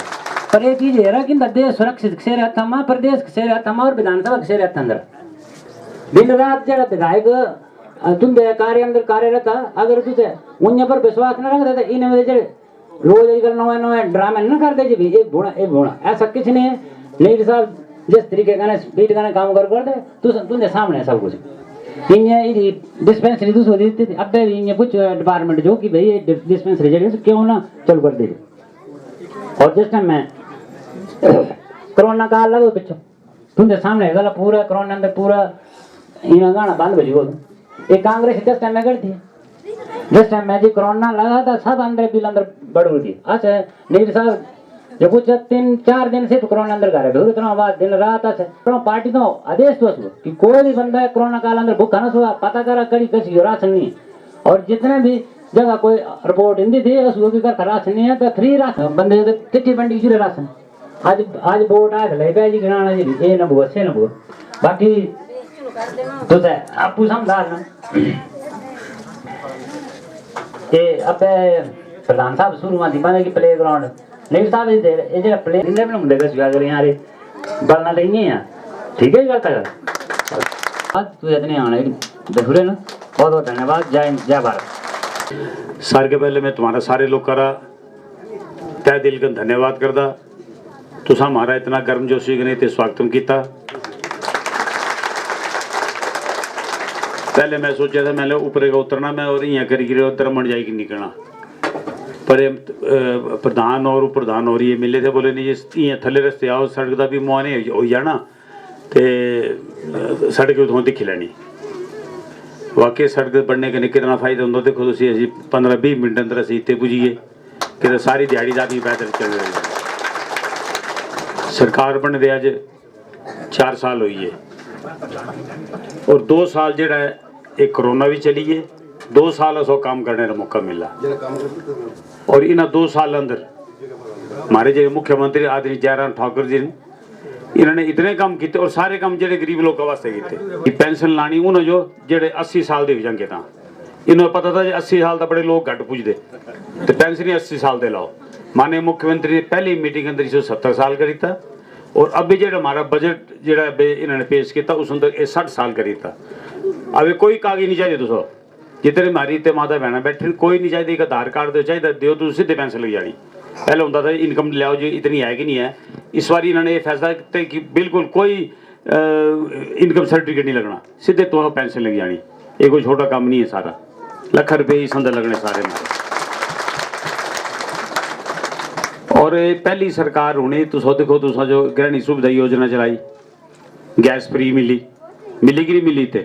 पर ये चीज है कि देश सुरक्षित से रहता हमारा प्रदेश से रहता हमारा और विधानसभा से रहता अंदर दिन रात जरा विधायक तुम कार्य अंदर कार्यरत अगर तुझे उन पर विश्वास न रखते तो इन रोज नवे नवे ड्रामे न करते जी एक भूणा ऐसा कुछ नहीं है। नहीं साहब जिस तरीके का स्पीड का काम कर तुझे सामने सब कुछ डिस्पेंसरी दूसरी देती थी अब कुछ डिपार्टमेंट जो कि भाई डिस्पेंसरी जरिए क्यों ना चल कर दे। और जिस टाइम में कोरोना काल लगो पिछो तुमसे सामने गला पूरा कोरोना अंदर पूरा इन गाना बंद बजी बोल एक कांग्रेस जिस टाइम में करती जिस टाइम में जी कोरोना लगा था सब अंदर बिल अंदर बढ़ थी। अच्छा नीर साहब जो कुछ 3-4 दिन से तो कोरोना अंदर घर है इतना बाद दिन रात पार्टी तो आदेश तो कि कोई भी बंदा कोरोना काल अंदर भूखा ना सोआ पता करा कड़ी कसी राशन नहीं। और जितने भी जगह कोई रिपोर्ट हिंदी थी उस राशन नहीं है तो फ्री राशन बंदे चिट्ठी बंडी जुड़े राशन आज वोट आए थे ले जी गिराना जी ये न बुआ से न बुआ बाकी तो आपू समझा ना ये अब प्रधान साहब शुरू में बने की प्ले ग्राउंड नहीं साहब ये जो प्ले इंदे में मुंडे का स्वीकार करें यार बलना नहीं है ठीक है करता कर तू इतने आने देखो ना बहुत बहुत धन्यवाद जय भारत। सार के पहले मैं तुम्हारा सारे लोग करा तय दिल का धन्यवाद करदा तुसा हमारा इतना गर्मजोशी ने ते स्वागतम किया। पहले मैं सोचा था मैंने ऊपर का उतरना मैं और यहाँ करी दरमन जाएगी निकलना पर प्रधान और प्रधान और ये मिले थे बोले नहीं ये थले रस्ते आओ सड़क का भी मुआने हो जाना तो सड़क उतों दिखी लैनी वाकई सड़क बनने का कितना फायदा होंगे देखो तुम अभी 15-20 मिनट अंदर असी इतने पुजिए कि सारी दिहाड़ी दादी पैदल चल रही है। सरकार बन दे अज 4 साल हुई है और 2 साल जोड़ा है एक कोरोना भी चली है 2 साल असो काम करने का मौका मिला और इन 2 साल अंदर हमारे जो मुख्यमंत्री आदरणीय जयराम ठाकुर जी ने इन्होंने इतने काम किए और सारे काम जेडे गरीब लोगों वास्ते किए। पेंशन लानी उन्होंने जो जेडे 80 साल के जाएंगे था इन्होंने पता था 80 साल तो बड़े लोग घट पुजते तो पेंशन ही 80 साल दे लाओ। माननीय मुख्यमंत्री ने पहली मीटिंग अंदर 70 साल करी था और अभी जो हमारा बजट जो इन्होंने पेश किया उस अंदर 60 साल करी था। अभी कोई कागज नहीं चाहिए दोस्तों, जितने हमारी इतने माता बहना बैठे कोई नहीं चाहिए, एक आधार कार्ड दो चाहिए दो तो सीधे पेंशन लग जानी। पहले होता था इनकम लियाओ जी इतनी है कि नहीं है। इस बार इन्होंने ये फैसला किया कि बिल्कुल कोई इनकम सर्टिफिकेट नहीं लगना, सीधे तो पेंशन लग जानी। ये कोई छोटा काम नहीं है, सारा लाख रुपये इस अंदर लगने सारे मारे। और पहली सरकार होने तुम देखो तुसा जो गृहिणी सुविधा योजना चलाई, गैस फ्री मिली कि नहीं मिली थे।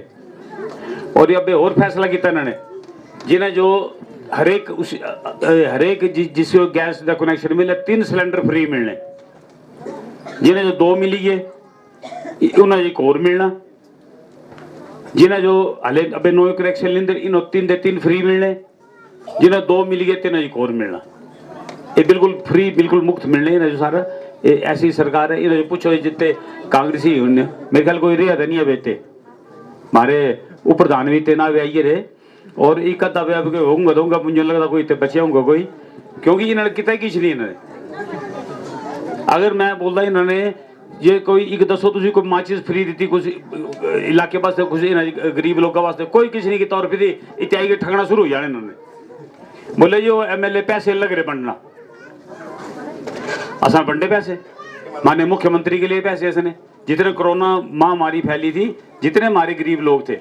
और अब और फैसला किया इन्होंने जिन्हें जो हरेक जिसको गैस का कनेक्शन मिले 3 सिलेंडर फ्री मिलने, जिन्हें जो 2 मिली है उन्हें एक और मिलना, जिन्हें जो हले अबे नो कनेक्शन लेंदे इन्हों 3 फ्री मिलने, जिन्हें 2 मिली है 3 एक और मिलना। ये बिल्कुल फ्री बिल्कुल मुफ्त मिलने इन्हें जो सारा ऐसी सरकार है। इन्हें पूछो जितने कांग्रेसी उन्हें मेरे ख्याल कोई रिहा नहीं है बेटे हमारे ऊपर प्रधान भी इतने ना वे आइए रहे और एक अद्धा वे होऊंगा दूंगा मुझे लगता कोई इतने बचे होंगे कोई, क्योंकि इन्होंने कितना किस नहीं इन्होंने। अगर मैं बोलता इन्होंने ये कोई एक दसो तुझे कोई माचिस फ्री दी कुछ इलाके वास्ते कुछ गरीब लोगों वास्ते कोई किसी नहीं किया और फिर इत्यादि के ठगना शुरू हो जाने इन्होंने। बोले जो MLA पैसे लग रहे बनना असा बंडे पैसे माने मुख्यमंत्री के लिए पैसे इसने जितने कोरोना महामारी फैली थी जितने हमारे गरीब लोग थे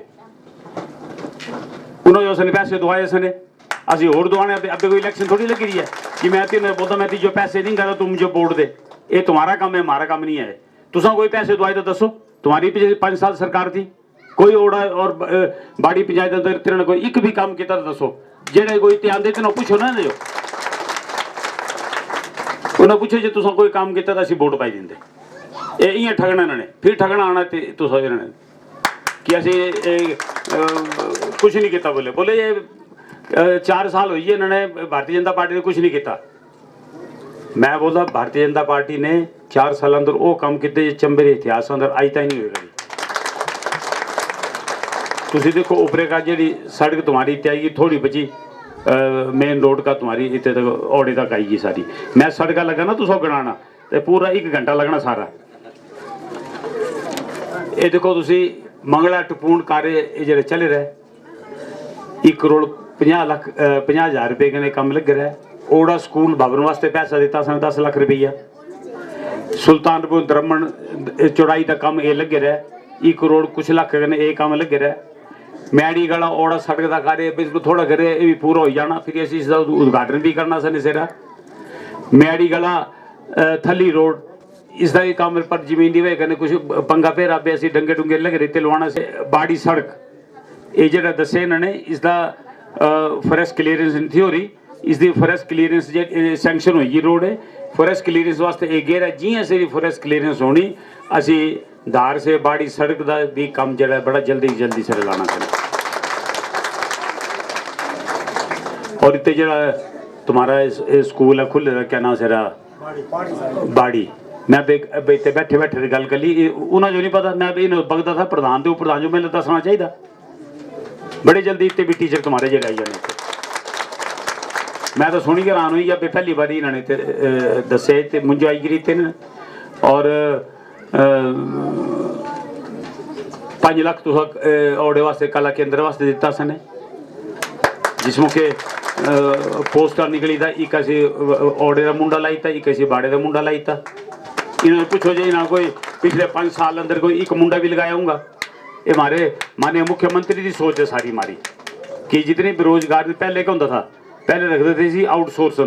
उन्होंने उसने पैसे दुआए इसने असि और दुआने। अब कोई इलेक्शन थोड़ी लगी रही है कि मैं तीन बोलता मैं जो पैसे नहीं करता तुम मुझे वोट दे, ये तुम्हारा काम है हमारा काम नहीं है। तुसा कोई पैसे दुआए तो दसो, तुम्हारी पिछले 5 साल सरकार थी कोई ओड़ा और बाड़ी पंचायत अंदर तिरने कोई एक भी काम किया तो दसो, जेड़े कोई ध्यान देते ना पूछो ना जो उन्हें पूछो जो तुसा कोई काम किया तो असि वोट पाई देंगे। ये इं ठगना इन्होंने फिर ठगना आना तुसा इन्होंने कि असी कुछ नहीं किया। बोले ये 4 साल हुई है इन्होंने भारतीय जनता पार्टी ने कुछ नहीं किया। मैं बोलता भारतीय जनता पार्टी ने 4 साल अंदर वो काम किए चंबे इतिहास अंदर अजता ही नहीं हुएगा। तुम देखो उपरे का जी सड़क तुम्हारी इतनी आएगी थोड़ी बची मेन रोड का तुम्हारी इतने तक औड़े तक आएगी सारी। मैं सड़क लगा ना तुसो गणाना तो पूरा 1 घंटा लगना सारा। ये देखो तुसी मंगला टपूर्ण कार्य जो चल रहा है 1 करोड़ 50,000 रुपये के काम लग रहा है। ओड़ा स्कूल भवन वास्ते पैसा दिता सन 10 लाख रुपया। सुल्तानपुर द्रमण चौड़ाई का काम ये लग रहा है 1 करोड़ कुछ लाख का ये काम लग रहा है। मैड़ी गला ओड़ा सड़क का कार्य बिल्कुल थोड़ा करे ये भी पूरा हो जाना फिर असी इसका उद्घाटन भी करना सन सेरा। मैड़ी गला थली रोड इसका भी काम पर जमीन की वजह कुछ पंगा पेरा पे असी डंगे डुंगे लग रहे थे लवाना से। बाड़ी सड़क ये जो दसे इन्होंने इसका फॉरेस्ट क्लीयरेंस नहीं थी हो रही, इसकी फॉरेस्ट क्लीयरेंस सैंक्शन हुई रोड है। फॉरेस्ट क्लीयरेंस वास्ते एक गेर है जी से फॉरेस्ट क्लीयरेंस होनी असी धार से बाड़ी सड़क का भी काम जो है बड़ा जल्दी से लाना चाहिए। और इतने जो तुम्हारा स्कूल है खुले क्या नाम से बाड़ी मैं इतने बैठे गल कर ली उन्हें जो नहीं पता मैं इन्हें बगता था प्रधान तो प्रधान जो मैंने दसना चाहिए बड़े जल्दी इतने भी टीचर तुम्हारे जो आई जाने। मैं तो सुनी के हैरान हुई पहली बार इन्होंने दसे तो मुंजो आई गिरी थे और 5 लाख तुस औड़े वास्ते कला केंद्र वास्ते दिता सने जिस मौके पोस्टर निकली था एक असी औड़े का मुंडा लाई था एक असी बाड़े का मुंडा लाई था। इन्होंने पूछो जी ना कोई पिछले 5 साल अंदर कोई एक मुंडा भी लगाया होगा। ये हमारे माननीय मुख्यमंत्री की सोच है सारी हमारी कि जितने बेरोजगार पहले क्या होता था पहले रखते थे जी आउटसोर्स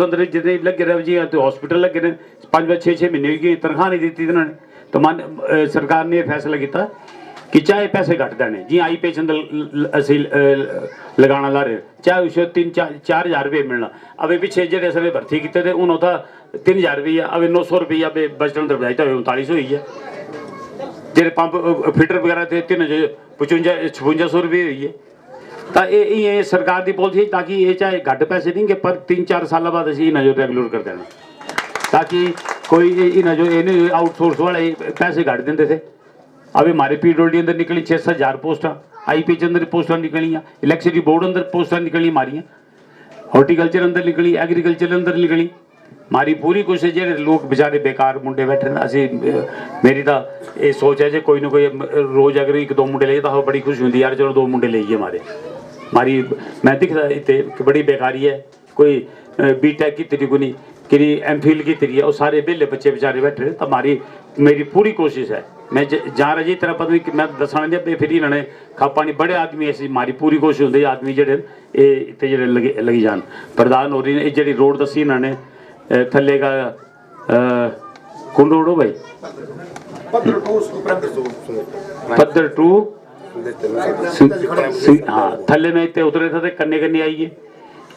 अंदर जितने लगे रहे जी तो हॉस्पिटल लगे रहे 5-6 महीने की तनख्वाह नहीं दी थी इन्होंने। तो सरकार ने फैसला किया कि चाहे पैसे घट देने जी आई पेश अंदर असी लगाना ला रहे चाहे उसे 3-4 हज़ार रुपये मिलना। अब पिछले जो असले भर्ती किए थे उन्होंने था 3,000 रुपया अब 900 रुपया बजट अंदर बढ़ाई तो 3900 हुई है। जो पंप फिटर वगैरह थे 55-56 रुपये हुई है। तो ये सरकार की पॉलिसी ताकि ये चाहे घट पैसे देंगे पर 3-4 साल बाद असी इन्हें जो रेगुलर कर देना ताकि कोई इन्हें जो इन्हें आउटसोर्स वाले पैसे काट देंगे थे। अब हमारे पीडब्ल्यूडी अंदर निकली 6,000 पोस्टा, आईपी अंदर पोस्टा निकली, इलेक्ट्रिसिटी बोर्ड अंदर पोस्टा निकली मारियां, हॉर्टिकल्चर अंदर निकली, एग्रीकल्चर अंदर निकली। मारी पूरी कोशिश जे लोग बेचारे बेकार मुंडे बैठे ने। असी मेरी तो ये सोच है जे कोई ना कोई रोज अगर 1-2 मुंडे ले तो बड़ी खुशी होंगी यार, चलो 2 मुंडे लेइए मारी मैं दिखता इतने बड़ी बेकारी है। कोई बीटेक की तरी को नहीं कि एमफिल की तरी है, वो सारे बेले बच्चे बेचारे बैठे तो मेरी पूरी कोशिश है। मैं जहाँ रजी तरह पता नहीं मैं दसना नहीं फिर इन्होंने खापा नहीं बड़े आदमी ऐसी मारी पूरी कोशिश होंगी आदमी जेडे इतने जेडे लगी जान। प्रधान हो रही ने जी रोड दसी इन्होंने थले का कौन रोड हो भाई पत्थर टू हाँ थले में इतने उतरे थे कन्ने कन्ने आइए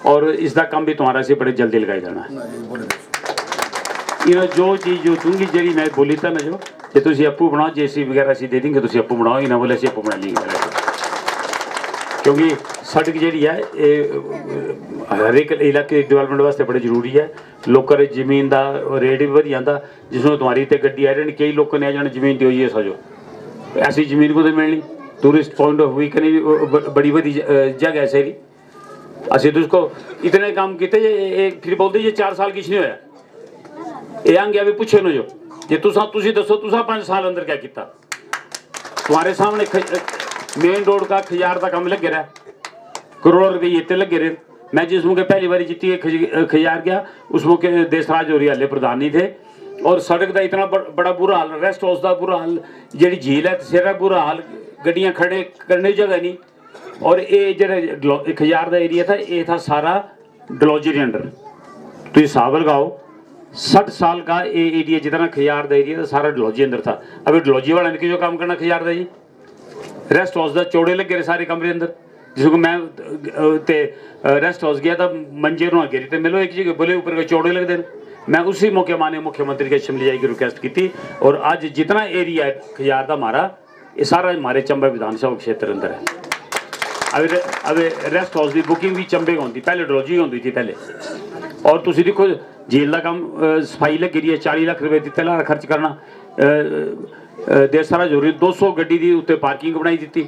और इसका काम भी तुम्हारा से बड़े जल्दी लगाई जाना है। जो चीज़ जो दूंगी जी मैं बोली था ना जो तुम अप्पू बनाओ जेसी वगैरह असी दे देंगे तुम अप्पू बनाओ, इन्हें बोले असी अप्पू बना लेंगे। क्योंकि सड़क जी है हर एक इलाके डिवेलपमेंट वास्ते बड़ी जरूरी है। लोगों की जमीन का रेट भी बढ़ जाता, जिसमें तुम्हारी इतने गड्डी आ रही कई लोगों ने आ जाना जमीन दी है सजो ऐसी जमीन को तो मिलनी। टूरिस्ट पॉइंट ऑफ व्यू कहीं बड़ी बड़ी जगह है शहरी। असं तो उसको इतने काम किए फिर बोलते ये 4 साल किस नहीं होया ये आ गया भी पूछे नो जो जे तुसी दसो तुसा 5 साल अंदर क्या किया। तुम्हारे सामने मेन रोड का खजार का काम लगे रहा, करोड़ों रुपये इतने लगे रहे। मैं जिस मौके पहली बार जीती खजार गया उस मौके देशराज होरी हाले प्रधान नहीं थे और सड़क का इतना बड़ा बुरा हाल, रेस्ट हाउस का बुरा हाल, जी झील है सिरा बुरा हाल, गड्डियां खड़े करने की जगह नहीं। और ये जो खजार का एरिया था ये था सारा डलहौजी के अंडर। तो हिसाब लगाओ 60 साल का ये एरिया जितना खजार का एरिया था सारा डलहौजी अंदर था। अब डलहौजी वाले ने जो काम करना खजार का जी रेस्ट हाउस का चौड़े लगे रहे सारे कमरे अंदर। जिसको मैं रेस्ट हाउस गया था मंजे रो गिरी तो मिलो एक जगह बोले ऊपर के चौड़े लगते हैं। मैं उसी मौके माने मुख्यमंत्री के शिमले जाकर रिक्वेस्ट की थी और आज जितना एरिया है खजार का हमारा ये सारा हमारे चंबा विधानसभा क्षेत्र अंदर है। अब रेस्ट हाउस की बुकिंग भी चंबे होती पहले डलहौजी होती थी पहले। और तुम देखो झील का काम सफाई लगी रही है 40 लाख रुपये दिते खर्च करना देश सारा जरूरी 200 गड्डी की उत्ते पार्किंग बनाई दी।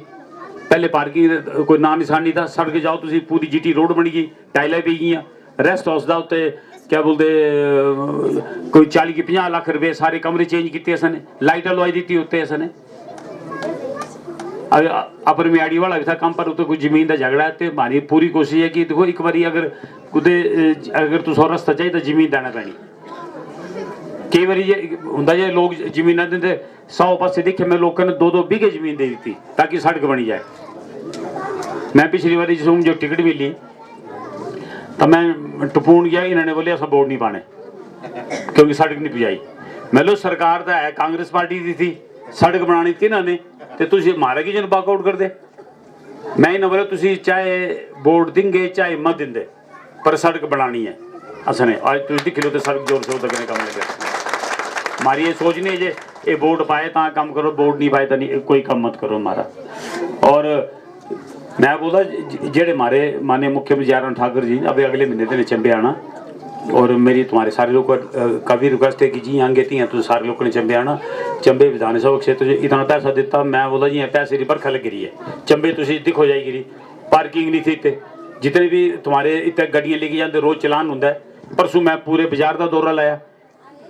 पहले पार्किंग कोई ना निशान नहीं था। सड़क जाओ तुम पूरी जीटी रोड बनी गई टाइलें पी गई। रेस्ट हाउस का उत्ते क्या बोलते कोई 40-50 लाख रुपये सारे कमरे चेंज किए असने, लाइटा लवाई दी उत्ते असने। अपर मियाड़ी वाला भी था काम पर उत्ते कोई जमीन का झगड़ा है तो हमारी पूरी कोशिश है कि देखो एक बारी अगर अगर तुम रस्ता चाहिए तो जमीन देना पैनी। कई बार होंगे जो लोग जमीन देंगे 100 पासे देखे मैं लोगों ने 2-2 बीघे जमीन दे दी ताकि सड़क बनी जाए। मैं पिछली बार जिसको जो टिकट मिली तो मैं टपून गया, इन्होंने बोले असा वोट नहीं पाने क्योंकि सड़क नहीं पुजाई। मैं लो सरकार तो है कांग्रेस पार्टी की थी सड़क बनानी थी इन्होंने तो तुम मारा कि जन बाकआउट कर दे। मैं इन्हें बोला तुम चाहे वोट देंगे चाहे मत देंगे पर सड़क बनानी है असने। आज तुम दिख लो तो सड़क जोर शोर तक काम लगे। हमारी ये सोच नहीं है ये वोट पाए तो काम करो, वोट नहीं पाए तो नहीं कोई काम मत करो हमारा। और मैं बोला जेडे हमारे माननीय मुख्यमंत्री जयराम ठाकुर जी अब अगले महीने दिन चंबे आना और मेरी तुम्हारे सारे लोग का भी रिक्वेस्ट है कि जी आगे थी तो सारे लोगों ने चंबे आना। चंबे विधानसभा क्षेत्र इतना पैसा दिता मैं बोला जी पैसे की बरखा लग रही है चंबे तुम दिखो जाएगी पार्किंग नहीं थी इतने जितने भी तुम्हारे इतने गड्डियाँ लेके जाते रोज चलान होंगे। परसों मैं पूरे बाजार का दौरा लाया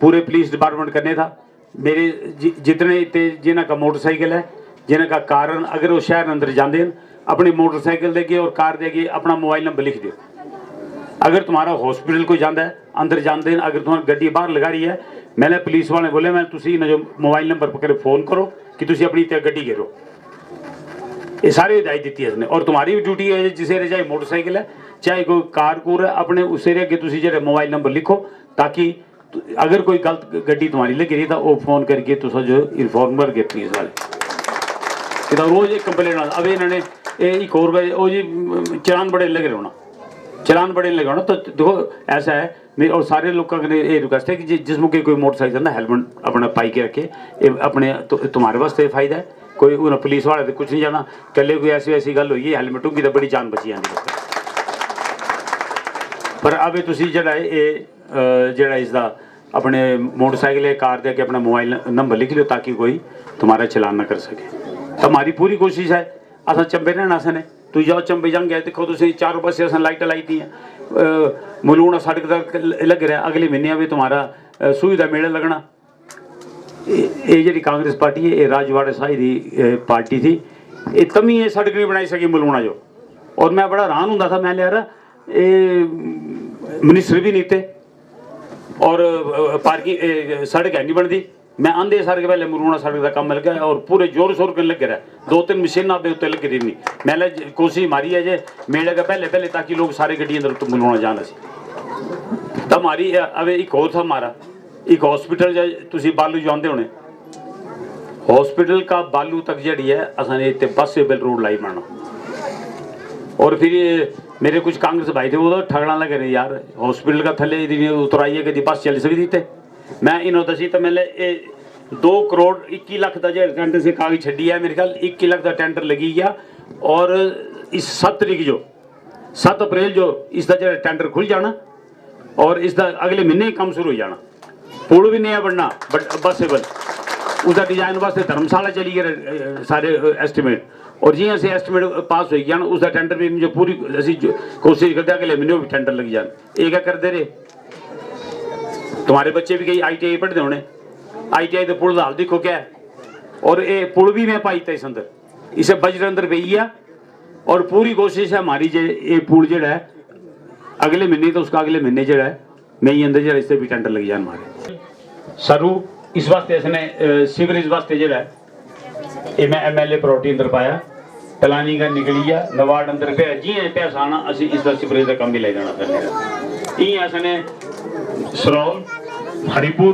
पूरे पुलिस डिपार्टमेंट करने था मेरे जितने इतने जिन्हों का मोटरसाइकिल है जिन्हों का कारण अगर वो शहर अंदर जाते हैं अपनी मोटरसाइकिल देगी और कार देगी अपना मोबाइल नंबर लिख दो। अगर तुम्हारा हॉस्पिटल कोई जाता है अंदर जानते हैं अगर तुम्हारी गड्डी बाहर लगा रही है मैंने पुलिस वाले बोले मैं तुम जो मोबाइल नंबर पकड़ फोन करो कि तुम अपनी गड्डी घेरो। ये सारी हिदायत दी है इसने। और तुम्हारी भी ड्यूटी है जिस एरिया चाहे मोटरसाइकिल है चाहे कोई कार कूर है अपने उस एरिया के तुम जो मोबाइल नंबर लिखो ताकि अगर कोई गलत गड्डी तुम्हारी लगी रही तो वो फोन करके तुम जो इन्फॉर्म करके पुलिस वाले तो रोज एक कंप्लेन आ। अब इन्होंने एक और वो जी चलान बड़े लगे होना चलान बड़े लगे होना तो देखो ऐसा है मेरे और सारे लोगों का ये रिक्वेस्ट है कि जिस मौके कोई मोटरसाइकिल जाता हेलमेट अपना पाई के रखे अपने तुम्हारे वास्ते फायदा है। कोई उन्हें पुलिस वाले तो कुछ नहीं जाना कल कोई ऐसी ऐसी गल हुई हेलमेट होगी तो बड़ी जान बची जाती। पर अब तुम जरा इसका अपने मोटरसाइकिल कार दे के अपना मोबाइल नंबर लिख लो ताकि कोई तुम्हारा चलान ना कर सके। तो हमारी पूरी कोशिश है असा चंबे रहना असन तू जाओ चंबे जाएंगे देखो तुम चारों पासे असन लाइट लाई दी मलूना सड़क तक लग रहा है। अगले महीने भी तुम्हारा सुविधा मेला लगना। ये जी कांग्रेस पार्टी है ये राजवाड़े शाही की पार्टी थी ये तमी ये सड़क नहीं बनाई सकी मलूना जो। और मैं बड़ा हैरान होंदा था मैं लिया ये मिनिस्टर भी नहीं थे और पार्किंग सड़क है नहीं बनती। मैं आंधे साल के पहले मलूना सड़क का काम मिल गया और पूरे जोर शोर कर लग रहा है 2-3 मशीन आप उत्ते लग रही नहीं। मैंने कोशिश मारी है जे मेले का पहले पहले ताकि लोग सारे गड्डी अंदर मलूना जाना सी। तब हमारी अब एक और था हमारा एक हॉस्पिटल तुम बालू जानते होने हॉस्पिटल का बालू तक जड़ी है असने बस से बिल रोड लाई बनना। और फिर मेरे कुछ कांग्रेस भाई थे वो तो ठगड़ा लगे रहे यार हॉस्पिटल का थले उतराइए कि बस चल सकती थे। मैं इन्हों दसी तो मैंने 2 करोड़ 21 लाख का जो टेंडर से कागज छड़ी है मेरे ख्याल 21 लाख का टेंडर लगी गया। और इस 7 तारीख जो 7 अप्रैल जो इसका जो टेंडर खुल जाना और इसका अगले महीने काम शुरू हो जाना। पुल भी नहीं बनना बट बसेबल उसका डिजाइन वास्ते धर्मशाला चली गए सारे एस्टिमेट और जी से एस्टिमेट पास हो गया ना उसका टेंडर भी मुझे पूरी असी कोशिश करते अगले महीने भी टेंडर लग जाए। ये क्या करते रहे तुम्हारे बच्चे भी कई ITI पढ़ते होने ITI तो पुल हाल देखो क्या है। और ये पुल भी मैं पाई था इस अंदर इसे बजट अंदर पे गया और पूरी कोशिश है हमारी जो ये पुल जड़ा है अगले महीने तो उसका अगले महीने जड़ा है मई अंदर जरा इससे भी टेंडर लग जाए हमारे सरू इस वास्ते इसने सीवरेज वास्ते जड़ा है ये मैं MLA प्रॉपर्टी अंदर पाया प्लानिंग का निकली गया नवाड अंदर पे जी पैसा आना असी इसका सीवरेज का काम भी ले जाना करने ये असने सरोल हरिपुर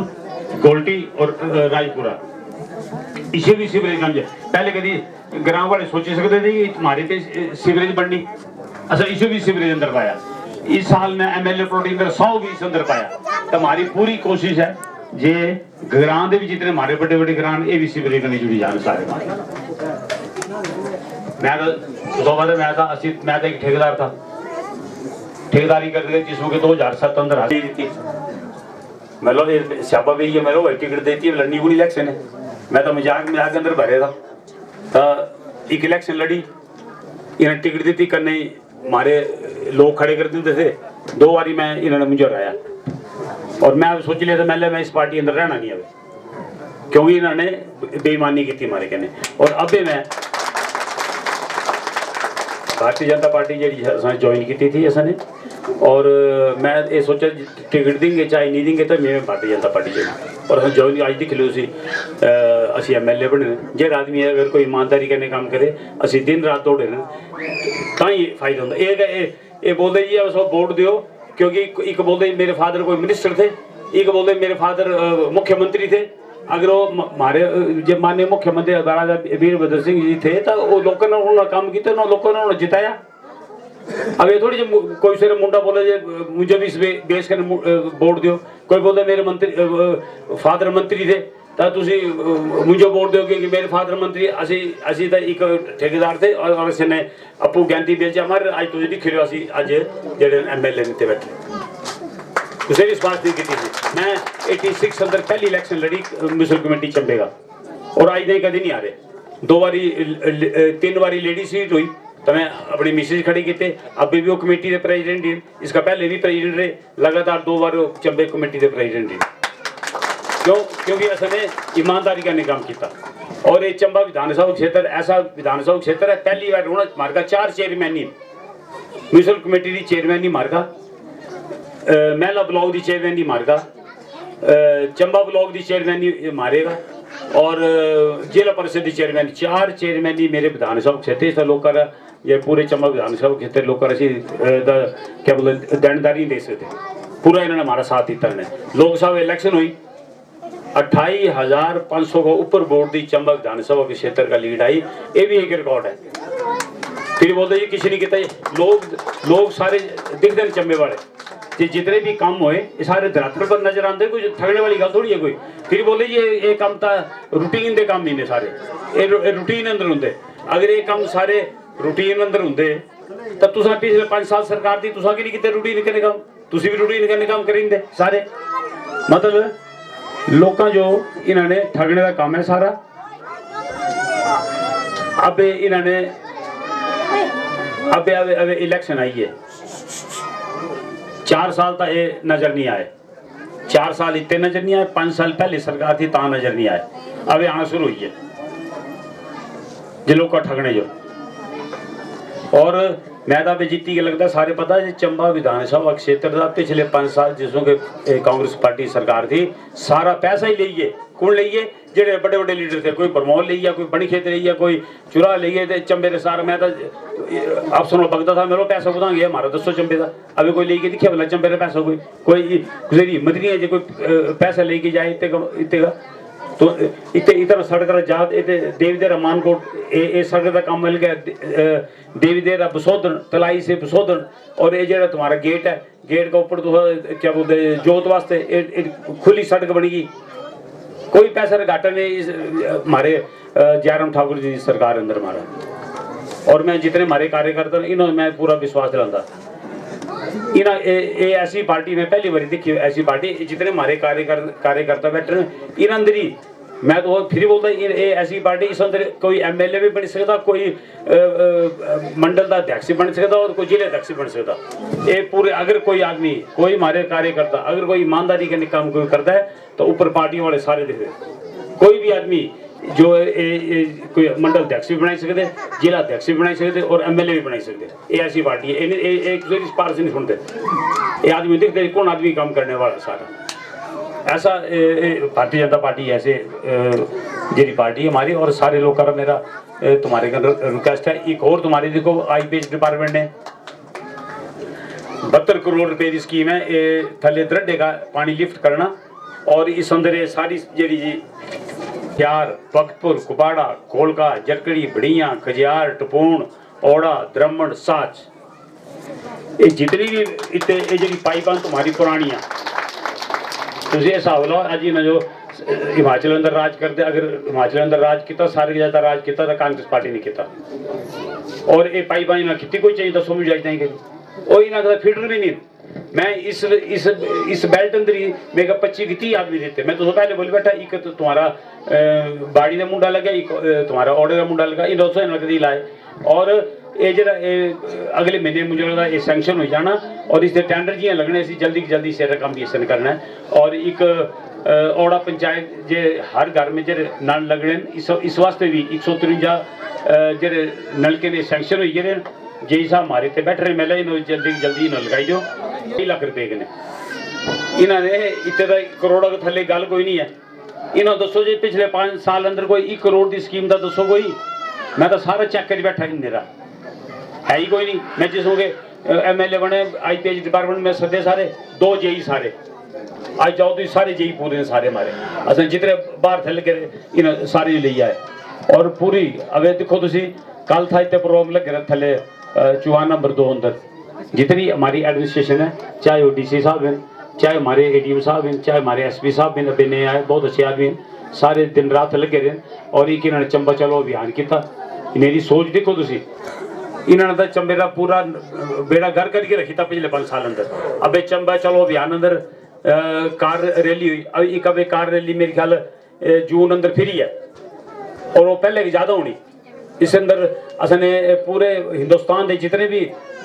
गोल्टी और राजपुरा इसे भी सीवरेज काम पहले कभी ग्राम वाले सोच सकते थे तुम्हारे पे सीवरेज बननी अच्छा इसे भी सीवरेज अंदर पाया। इस साल में MLA प्रॉपर्टी अंदर 100 भी इस अंदर पाया। तो हमारी पूरी कोशिश है जे ग्रां दे भी जितने हमारे बड़े बड़े ग्रां ये भी सीवरेज करनी जुड़ी जान सारे। मैं तो एक ठेकेदार था ठेकेदारी करते जिसमें के 2007 अंदर हासिल दी मतलब स्यापा भी ये मेरे टिकट देती है लड़नी पूरी इलेक्शन है। मैं तो मजाक के अंदर भरे था तो एक इलेक्शन लड़ी इन्हें टिकट देती करने हमारे लोग खड़े कर देते थे 2 बारी मैं इन्होंने मुझे हराया और मैं सोच लिया था मैं इस पार्टी अंदर रहना नहीं अब क्योंकि इन्होंने बेईमानी की थी हमारे कहने। और अब मैं भारतीय जनता पार्टी जी ज्वाइन की थी असने और मैं ये सोचा टिकट देंगे चाहे नहीं देंगे तो मैं भारतीय जनता पार्टी ज्वाइन और ज्वाइन आज दिख लो असी MLA बने जे आदमी अगर कोई ईमानदारी करने काम करे असी दिन रात दौड़े ना तो ही फायदा होता। ये बोलते जी सब वोट दो क्योंकि एक बोलते मेरे फादर कोई मिनिस्टर थे एक बोलते मेरे फादर मुख्यमंत्री थे। अगर वो हमारे जब माननीय मुख्यमंत्री राजा वीरभद्र सिंह जी थे तो वो लोगों ने उन्होंने काम किया उन्होंने लोगों ने उन्होंने जिताया। अब ये थोड़ी जब कोई से मुंडा बोले जे मुझे भी इस बेस कर वोट दो कोई बोलते मेरे मंत्री फादर मंत्री थे तो तुसी मुझे वोट दो क्योंकि मेरे फादर मंत्री असी तो एक ठेकेदार थे और इसने अपू ज्ञानती बेच हमारे आज तुझे दिख रहे हो असी अज जेडे MLA नीते बैठे उसे रिस्पांस नहीं की थी। मैं 86 अंदर पहली इलेक्शन लड़ी म्यूनसिपल कमेटी चंबे का और आज नहीं कभी नहीं आ रहे 2 बारी 3 बारी लेडी सीट हुई तो मैं अपनी मिसेज खड़ी की थे अभी भी वो कमेटी के प्रेजिडेंट ही इसका पहले भी प्रेजिडेंट रहे लगातार 2 बार चंबे कमेटी के प्रेजिडेंट ही क्योंकि असने ईमानदारी का काम किया। और ये चंबा विधानसभा क्षेत्र ऐसा विधानसभा क्षेत्र है पहली बार होना मार्का 4 चेयरमैन ही म्यूनसिपल कमेटी की चेयरमैन ही मार्का महला ब्लॉक की चेयरमैन ही मारेगा चंबा ब्लॉक की चेयरमैन ही मारेगा और जिला परिषद की चेयरमैन 4 चेयरमैन ही मेरे विधानसभा क्षेत्र से लोग ये पूरे चंबा विधानसभा क्षेत्र लोग क्या बोलते देनदारी दे सकते पूरा इन्होंने हमारा साथ दिता ने। लोकसभा इलेक्शन हुई 28,500 को ऊपर वोट दी चंबा विधानसभा के क्षेत्र का लीड आई ये भी एक रिकॉर्ड है। फिर बोलते जी किसी ने किया लोग सारे दिखते हैं चंबे वाले जे जितने भी काम होए ये सारे धरातल पर नजर आते कोई ठगने वाली गल थोड़ी है कोई। फिर बोले जी ये काम तो रूटीन के काम ही ने सारे ये रूटीन अंदर होंगे अगर ये काम सारे रूटीन अंदर होंगे तो तुसा पिछले 5 साल सरकार दी तुसा कि नहीं किते रूटीन करने काम तुसी भी रूटीन करने काम करेंगे सारे मतलब लोगों जो इन्होंने ठगने का काम है सारा। अब इन्होंने अब इलेक्शन आई है, 4 साल तक ये नजर नहीं आए, 4 साल इतने नजर नहीं आए, 5 साल पहले सरकार थी ता नजर नहीं आए, अब ये आना शुरू हुई है जो लोग को ठगने जो। और मैं तो अभी जीती के लगता सारे पता है चंबा विधानसभा क्षेत्र का पिछले 5 साल जिसों के कांग्रेस पार्टी सरकार थी सारा पैसा ही लीजिए, कौन लीजिए जेडे बड़े बड़े लीडर थे, कोई परमौल लिया, कोई बड़ी खेत लिया, कोई चुरा लिए थे चंबे के सारा। मैं तो अफसरों पकता था, मेरे पैसा बुधांगे हमारा 200 चंबे का, अभी कोई लेके दिखे भला चंबे का पैसा कोई हिम्मत नहीं है जो कोई पैसा लेके जाए इतने का। तो इतना सड़क जात देवीदेरा मानकोट ये सड़क का काम मिल गया, देवीदेरा बसोधन तलाई से बसोधन, और ये जो तुम्हारा गेट है, गेट का ऊपर तो क्या बोलते जोत वास्ते खुली सड़क बनेगी, कोई पैसा घाटा नहीं हमारे जयराम ठाकुर जी सरकार अंदर मारा। और मैं जितने हमारे कार्यकर्ता इन्होंने मैं पूरा विश्वास दिलाता, इन्हें ऐसी पार्टी में पहली बार देखी ऐसी पार्टी जितने हमारे कार्यकर्ता बैठे इन अंदर ही। मैं तो फिर बोलता ये ऐसी पार्टी इस अंदर कोई MLA भी बन सकता, कोई मंडल का अध्यक्ष बन सकता और कोई जिले अध्यक्ष बन सकता। ये पूरे अगर कोई आदमी कोई हमारे कार्यकर्ता अगर कोई ईमानदारी के काम कोई करता है तो ऊपर पार्टियों वाले सारे दिखते, कोई भी आदमी जो कोई मंडल अध्यक्ष भी बना सकते, जिला अध्यक्ष भी बना सकते और MLA भी बना सकते। ये ऐसी पार्टी है, एक दूसरे पार से नहीं सुनते, ये आदमी दिखते कौन आदमी काम करने वाला सारा। ऐसा भारतीय जनता पार्टी ऐसे जी पार्टी है हमारी। और सारे लोग का मेरा तुम्हारे रिक्वेस्ट है, एक और तुम्हारी देखो IPH डिपार्टमेंट ने 72 करोड़ रुपए की स्कीम है, थले दरड्डे का पानी लिफ्ट करना, और इस अंदर ये सारी जी क्यार भक्तपुर कुपाड़ा कोलका जटकड़ी बड़िया खजियार टपूण ओड़ा द्रमण साच ये जितनी भी इतने ये जी पाइपां तुम्हारी पुरानियां तुझे हिसाब लो अज इन्हें जो हिमाचल अंदर राज करते, अगर हिमाचल अंदर राज किया सारे ज्यादा राज किया तो कांग्रेस पार्टी ने किया। और ये पाइपां इन्हें की कोई चाहिए दसो मुझे जाए और इन्हें फीडर भी नहीं। मैं इस बेल्ट अंदर ही मेरे 25-30 आदमी देते। मैं तो पहले बोल बैठा एक तो तुम्हारा बाड़ी का मुंडा लगा, एक तुम्हारा ऑर्डर का मुंडा लगा, इन 200 कदी लाए। और ये जरा अगले महीने मुझे लगता ये सैंक्शन हो जाना और इसके टेंडर जियां लगने से जल्दी से कंपटीशन करना है। और एक औड़ा पंचायत जे हर घर में जे नल लगने इस वास्ते भी 153 जे नलके ने सैंक्शन हो गए। जी साहब हमारे इतने बैठ रहे मेले जल्दी लगाई जो 2 लाख रुपए के ने इन्होंने इतने करोड़ों के थले गल कोई नहीं है। इन्होंने दसो जी पिछले 5 साल अंदर कोई 1 करोड़ की स्कीम का दसो कोई। मैं तो सारा चेक कर बैठा मेरा है ही कोई नहीं। मैं जिसों के MLA बने IPH डिपार्टमेंट में सदे सारे 2 JE सारे आज जाओ तो सारे JE पूरे सारे हमारे असं जितने बाहर थल के इन सारे ले आए। और पूरी अवे देखो तुम कल था इतने प्रोग्राम लगे रहे थले चौहान नंबर 2 अंदर जितनी हमारी एडमिनिस्ट्रेशन है, चाहे वो DC साहब हैं, चाहे हमारे ADM साहब हैं, चाहे हमारे SP साहब हैं, अभी नए आए बहुत अच्छे आदमी हैं, सारे दिन रात लगे रहे। और एक इन्होंने चंबा चलो अभियान किया। मेरी सोच देखो तुम इन्होंने तो चंबे का पूरा बेड़ा घर करके रखी था पिछले 5 साल अंदर। अब चंबा चलो अभियान अंदर कार रैली हुई, अब एक कार रैली मेरे ख्याल जून अंदर फ्री है और वो पहले की ज़्यादा होनी। इस अंदर असने पूरे हिंदुस्तान के जितने भी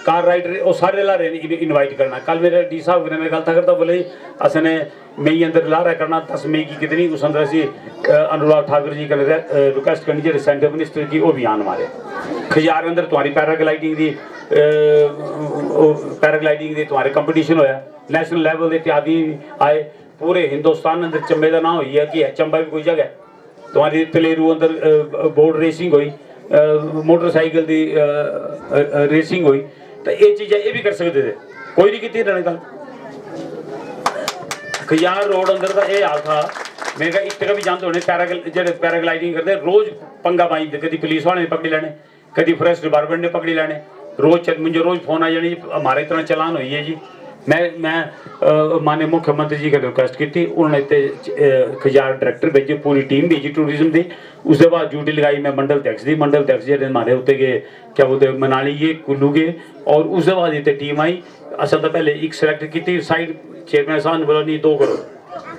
कार राइडर वो सारे ला रहे इनवाइट करना। कल मेरे D साहब ने मैं गल था करता बोले असने मई अंदर ला रहा करना 10 मई की कितनी उस अंदर असी अनुराग ठाकुर जी का रिक्वेस्ट करनी चाहिए सेंटर मिनिस्टर की वो अभियान हमारे खजियार अंदर तुम्हारी पैराग्लाइडिंग की तुम्हारे कंपटीशन होया नेशनल लेवल के आदि आए पूरे हिंदुस्तान अंदर। चंबे का नाम हुई है कि चंबा भी कोई जगह तुम्हारी तलेरू अंदर बोर्ड रेसिंग हुई, मोटरसाइकिल की रेसिंग हुई। तो ये चीज़ें ये भी कर सकते थे, कोई नहीं की रहने का। खजियार रोड अंदर का ये हाल था। मैं कहा इतने का भी जानते होने जो पैराग्लाइडिंग करते रोज पंगा पाई, कभी पुलिस वाले ने पकड़ी लेने, कभी फॉरेस्ट डिपार्टमेंट ने पकड़ी लेने। मुझे रोज फोन आ जाने हमारे इतना चलान हुई है जी। मैं माननीय मुख्यमंत्री जी का रिक्वेस्ट की थी, उन्होंने खजियार डायरेक्टर भेजे, पूरी टीम भेजी टूरिज्म की। उसके बाद ड्यूटी लगाई मैं मंडल अध्यक्ष की। मंडल अध्यक्ष जो हमारे उत्ते गए क्या बोलते मनाली गए कुल्लू गए। और उसके बाद इतने टीम आई। असल तो पहले एक सिलेक्ट की थी साइड चेयरमैन साहब ने बोला नहीं 2 करो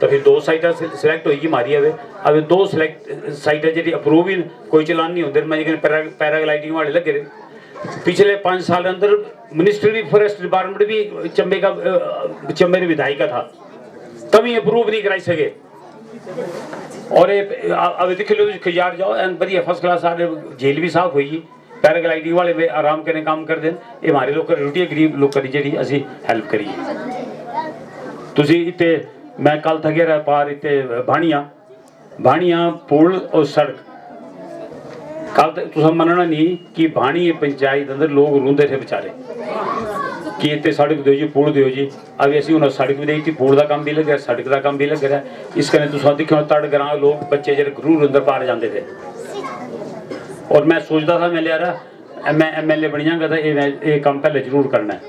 तो फिर 2 साइटा सिलेक्ट होगी मारी अब 2 साइटा जी अप्रूव ही कोई चलान नहीं होंगे। मैं पैराग्लाइडिंग वाले लगे रहे पिछले 5 साल अंदर। मिनिस्ट्री फॉरेस्ट डिपार्टमेंट भी चंबे विधायक का था तभी अप्रूव नहीं कराई सके। और अब देख लो खजार जाओ एंड बढ़िया फर्स्ट क्लास सारे झील भी साफ हुई। पैराग्लाइडिंग वाले में आराम करने काम कर दें ये हमारे लोग रोटी गरीब लोग जी असी हेल्प करिए। तुसी इतने मैं कल थके रहा पार इतने भाणिया पुल और सड़क कल तुम मनना नहीं कि भाणी पंचायत अंदर लोग रोंदे थे बेचारे कि इतने सड़क दो जी पुल दो जी। अभी असी उन्हें सड़क भी दी थी पुल का काम भी लग रहा सड़क का काम भी लग रहा है। इस कारण तुम दिखो तड़ ग्रां लोग बच्चे जरा घरूर अंदर पार जाते थे। और मैं सोचता था मैं लिया रहा मैं MLA बन जाऊंगा तो ये काम पहले जरूर करना है।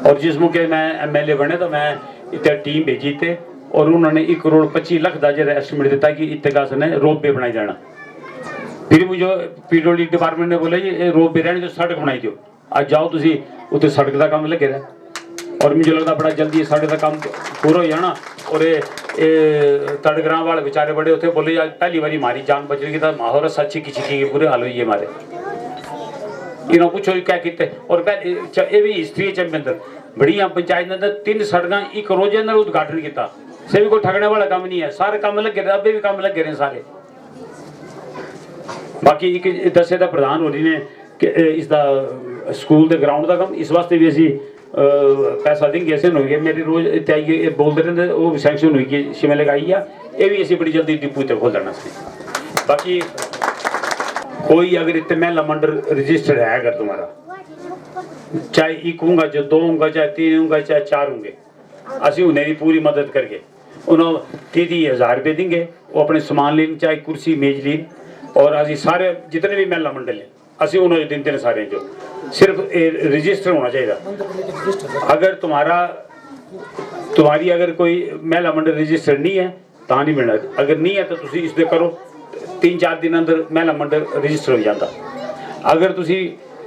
और जिस मौके मैं MLA बने तो मैं इतने टीम भेजी थे और उन्होंने 1,25,00,000 का जो एस्टिमेट दिता कि इतने ने रोप वे बनाई जाना। फिर मुझे PWD डिपार्टमेंट ने बोला जी रोप वे रहने जो सड़क बनाई दो आज जाओ तुम उत्ते सड़क का काम लगे रहा। और मुझे लगता बड़ा जल्दी सड़क का काम पूरा हो जाना। और ये तड़ग्रां वाले बेचारे बड़े उसे बोले आज पहली बारी मारी जान बचने की तो माहौल सच्ची की बुरे हाल हुई है हमारे इन्होंने पूछो क्या किते। और ये भी हिस्ट्री है चंबे अंदर बढ़िया पंचायत के अंदर 3 सड़क एक रोज अंदर उद्घाटन किया। से भी कोई ठगने वाला काम नहीं है सारे काम लगे रहे अभी भी काम लगे रहे सारे। बाकी एक दसे का प्रधान हो रही ने कि इसका स्कूल के ग्राउंड का काम इस वास्ते भी असी पैसा देंगे ऐसे हो गए मेरी रोज इतने बोलते रहते वो सैंक्शन हुई शिमले लगाई है ये भी असी बड़ी जल्दी डिपू तक खोल देना से। बाकी कोई अगर इतने महिला मंडल रजिस्टर्ड है अगर तुम्हारा चाहे 1 होगा चाहे 2 होगा चाहे 3 होगा चाहे 4 होंगे असी उन्हें भी पूरी मदद करके उन्होंने 30,000 रुपये देंगे वो अपने सामान लेन चाहे कुर्सी मेज लेन। और असी सारे जितने भी महिला मंडल हैं असी उन्होंने देते हैं सारे जो सिर्फ रजिस्टर होना चाहिए। अगर तुम्हारी अगर कोई महिला मंडल रजिस्टर नहीं है तो नहीं मिलना। अगर नहीं है तो तुम इसलिए करो 3-4 दिन अंदर महिला मंडल रजिस्टर हो जाता। अगर तुम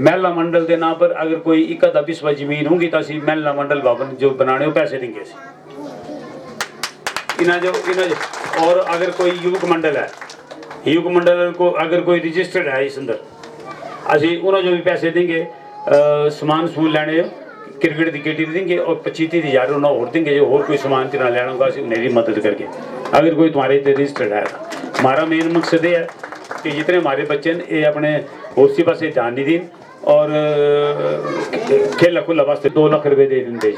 महिला मंडल के नाम पर अगर कोई 1-20 जमीन होगी तो असी महिला मंडल भवन जो बनाने पैसे देंगे इन्हें जो। और अगर कोई युवक मंडल है युवक मंडल को अगर कोई रजिस्टर्ड है इस अंदर असी उन्हें जो भी पैसे देंगे समान लेने क्रिकेट की किट देंगे और 25-30,000 उन्हें और देंगे जो और कोई सामान तेना लेना होगा असी उन्हें भी मदद करके। अगर कोई तुम्हारे इतने रजिस्टर्ड है हमारा मेन मकसद ये है कि जितने हमारे बच्चे हैं ये अपने होसी पासे ध्यान नहीं दें और खेला खुला वास्ते 2 लाख रुपये दे दें।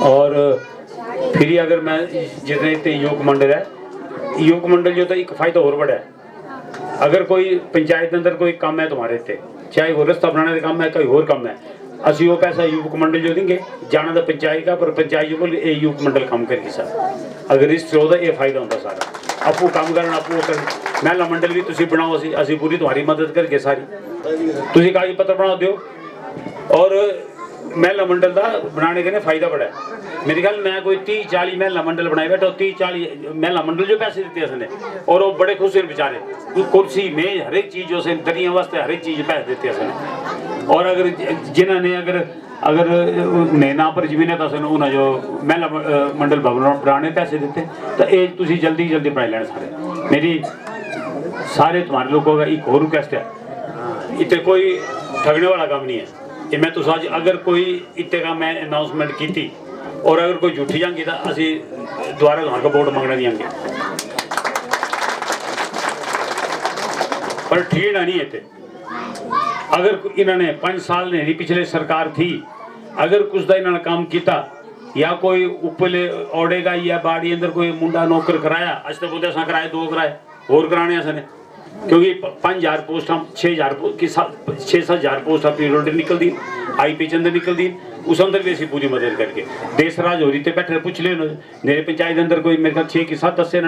और फिर अगर मैं जितने इतने युवक मंडल है युवक मंडल जो तो एक फायदा और बड़ा है। अगर कोई पंचायत के अंदर कोई काम है तुम्हारे इतने चाहे वो रास्ता बनाने का काम है कोई और काम है असी वो पैसा युवक मंडल जो देंगे जाना तो पंचायत का पर पंचायत जो बोले युवक मंडल काम करेगी सर। अगर इस होता ये फायदा होता सारा आपू काम करना आपू कर महिला मंडल भी तुम बनाओ असी पूरी तुम्हारी मदद करके सारी तुम कागज पत्र बना दो। और महिला मंडल का बनाने के फायदा बड़ा है मेरे ख्याल मैं कोई 30-40 महिला मंडल बनाए बैठा 30-40 महिला मंडल जो पैसे देते उसने और वो बड़े खुश हैं बेचारे कुर्सी मेज हर एक चीज उसे दरिया वास्ते हर एक चीज पैसे देते उसने। और अगर जिन्होंने अगर ना पर जमीन है तो उन्हें जो महिला मंडल भवन बनाने पैसे देते तो ये तुम जल्दी पढ़ाई लेना सारे। मेरी सारे तुम्हारे लोगों का एक और रिक्वेस्ट है इतने कोई ठगने वाला काम नहीं है ये मैं तो आज अगर कोई इतने का मैं अनाउंसमेंट की थी और अगर कोई झूठी जाएंगी तो असी दोबारा वहाँ का वोट मंगना नहीं आएंगे पर ठीक नहीं है। अगर इन्होंने 5 साल ने पिछले सरकार थी अगर कुछ का इन्होंने काम किया या कोई उपले ओढ़ेगा या बाड़ी अंदर कोई मुंडा नौकर कराया अच तो बोलते असा कराए 2 कराए होर कराने असने क्योंकि 5,000 पोस्टा 6,000 पोस्टा पीरियड निकल दी IP चंद निकल दी उस अंदर भी असी पूरी मदद करके देश राज हो रही थे बैठे पूछ ले मेरे पंचायत अंदर कोई मेरे ख्याल 6 की 7 दसे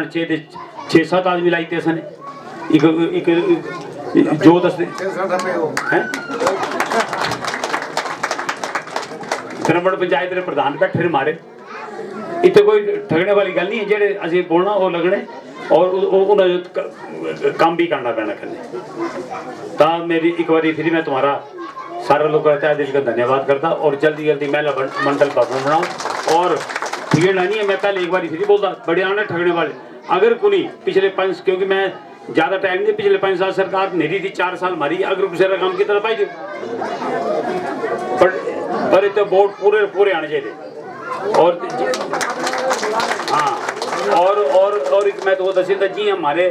6-7 आदमी लाई थे असने एक जो दस धर्मगढ़ पंचायत के प्रधान बैठे ने मारे इतने कोई ठगने वाली गल नहीं है जेडे असी बोलना वो लगने और उन्हें काम भी करना पैना करने। तो मेरी एक बार फिर मैं तुम्हारा सारे लोग कहते हैं दिल का धन्यवाद करता और जल्दी जल्दी महिला मंडल भवन बनाओ और भीड़ लानी है। मैं पहले एक बार इसलिए बोलता बड़े आना ठगने वाले अगर कोई पिछले 5 क्योंकि मैं ज़्यादा टाइम नहीं पिछले 5 साल सरकार नहीं थी 4 साल मारी अगर दूसरा काम की तरफ आई थी पर इतने वोट पूरे पूरे आने चाहिए और हाँ और एक मैं तो दसीदा जी हमारे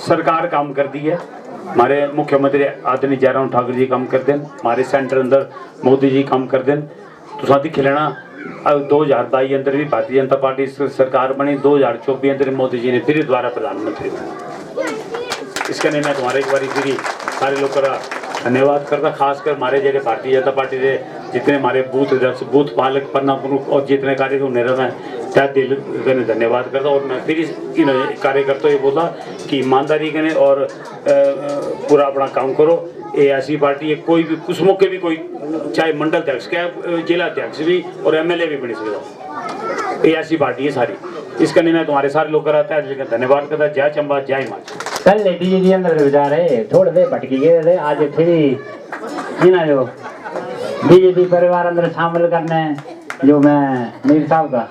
सरकार काम कर दी है हमारे मुख्यमंत्री आदरणीय जयराम ठाकुर जी काम कर दें हमारे सेंटर अंदर मोदी जी काम कर दें तो साथ ही खिलाना 2022 अंदर भी भारतीय जनता पार्टी सरकार बनी 2024 अंदर मोदी जी ने फिर दोबारा प्रधानमंत्री बना इसके लिए मैं तुम्हारे एक बार फिर सारे लोग का धन्यवाद करता खासकर हमारे जगह भारतीय जनता पार्टी के जितने हमारे बूथ अध्यक्ष बूथ पालक पन्ना प्रमुख और जितने कार्य मेरा मैं त्या दिल करने धन्यवाद करता और मैं फिर इन कार्यकर्ताओं ये बोला कि ईमानदारी करें और पूरा अपना काम करो ये ऐसी पार्टी है कोई भी कुछ मौके भी कोई चाहे मंडल अध्यक्ष क्या जिला अध्यक्ष भी और MLA भी बनी सकता ये ऐसी पार्टी है सारी इसका नहीं मैं तुम्हारे सारे लोग कराता है धन्यवाद करता जय चंबा जय हिमाचल कल बीजेपी अंदर जा रहे थोड़े देर भटकी गए थे आज फिर जो बीजेपी परिवार अंदर शामिल करने जो मैं मीर साहब का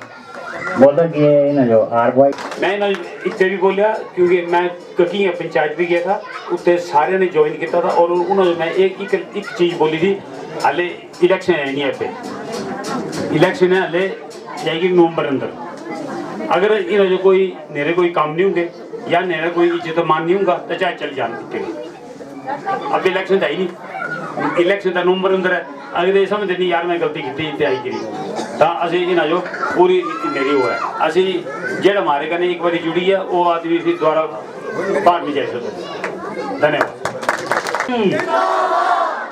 बोला कि ये जो आर बॉय मैं ना इतने भी बोलिया क्योंकि मैं कहीं पंचायत भी गया था उत्ते सारे ने ज्वाइन किया था और उन्होंने मैं एक चीज़ बोली थी हाले इलेक्शन है नहीं पे इलेक्शन है हाले जाएगी नवंबर अंदर अगर इन जो कोई मेरे कोई काम नहीं होंगे या मेरा कोई इज्जत मान नहीं होगा तो चाहे चल जान अब इलेक्शन है ही नहीं इलेक्शन तो नवंबर अंदर है अगर ये समझते नहीं यार मैं गलती की इतने आई करी तो असी इन जो पूरी मेरी वो है असी जेड़ा हमारे कने एक बार जुड़ी है वो आदमी फिर दोबारा बाहर नहीं जा सकते धन्यवाद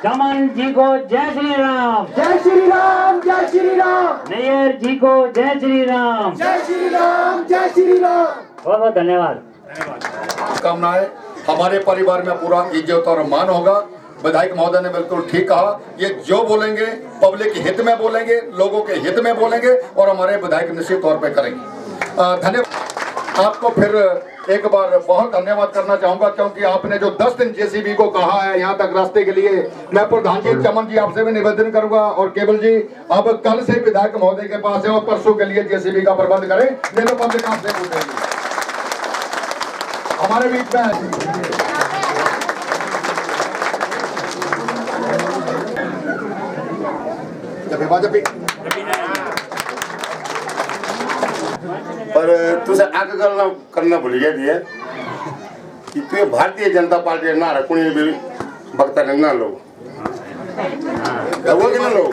चमन जी को जय श्री राम जय श्री राम जय श्री राम मेयर जी को जय श्री राम जय श्री राम जय श्री राम बहुत बहुत धन्यवाद कामनाएं हमारे परिवार में पूरा इज्जत और मान होगा विधायक महोदय ने बिल्कुल ठीक कहा ये जो बोलेंगे पब्लिक के हित में बोलेंगे लोगों के हित में बोलेंगे और हमारे विधायक निश्चित तौर पे करेंगे धन्यवाद आपको फिर एक बार बहुत धन्यवाद करना चाहूंगा क्योंकि आपने जो 10 दिन JCB को कहा है यहाँ तक रास्ते के लिए मैं प्रधान जी चमन जी आपसे भी निवेदन करूंगा और केवल जी अब कल से विधायक महोदय के पास है और परसों के लिए JCB का प्रबंध करें नहीं तो पब्लिक आपसे पूछेगी हमारे बीच में पर तुझे आग करना भूल गया दिए कि तू भारतीय जनता पार्टी ना रखुनी भी भक्ता ना लोग वो ना लोग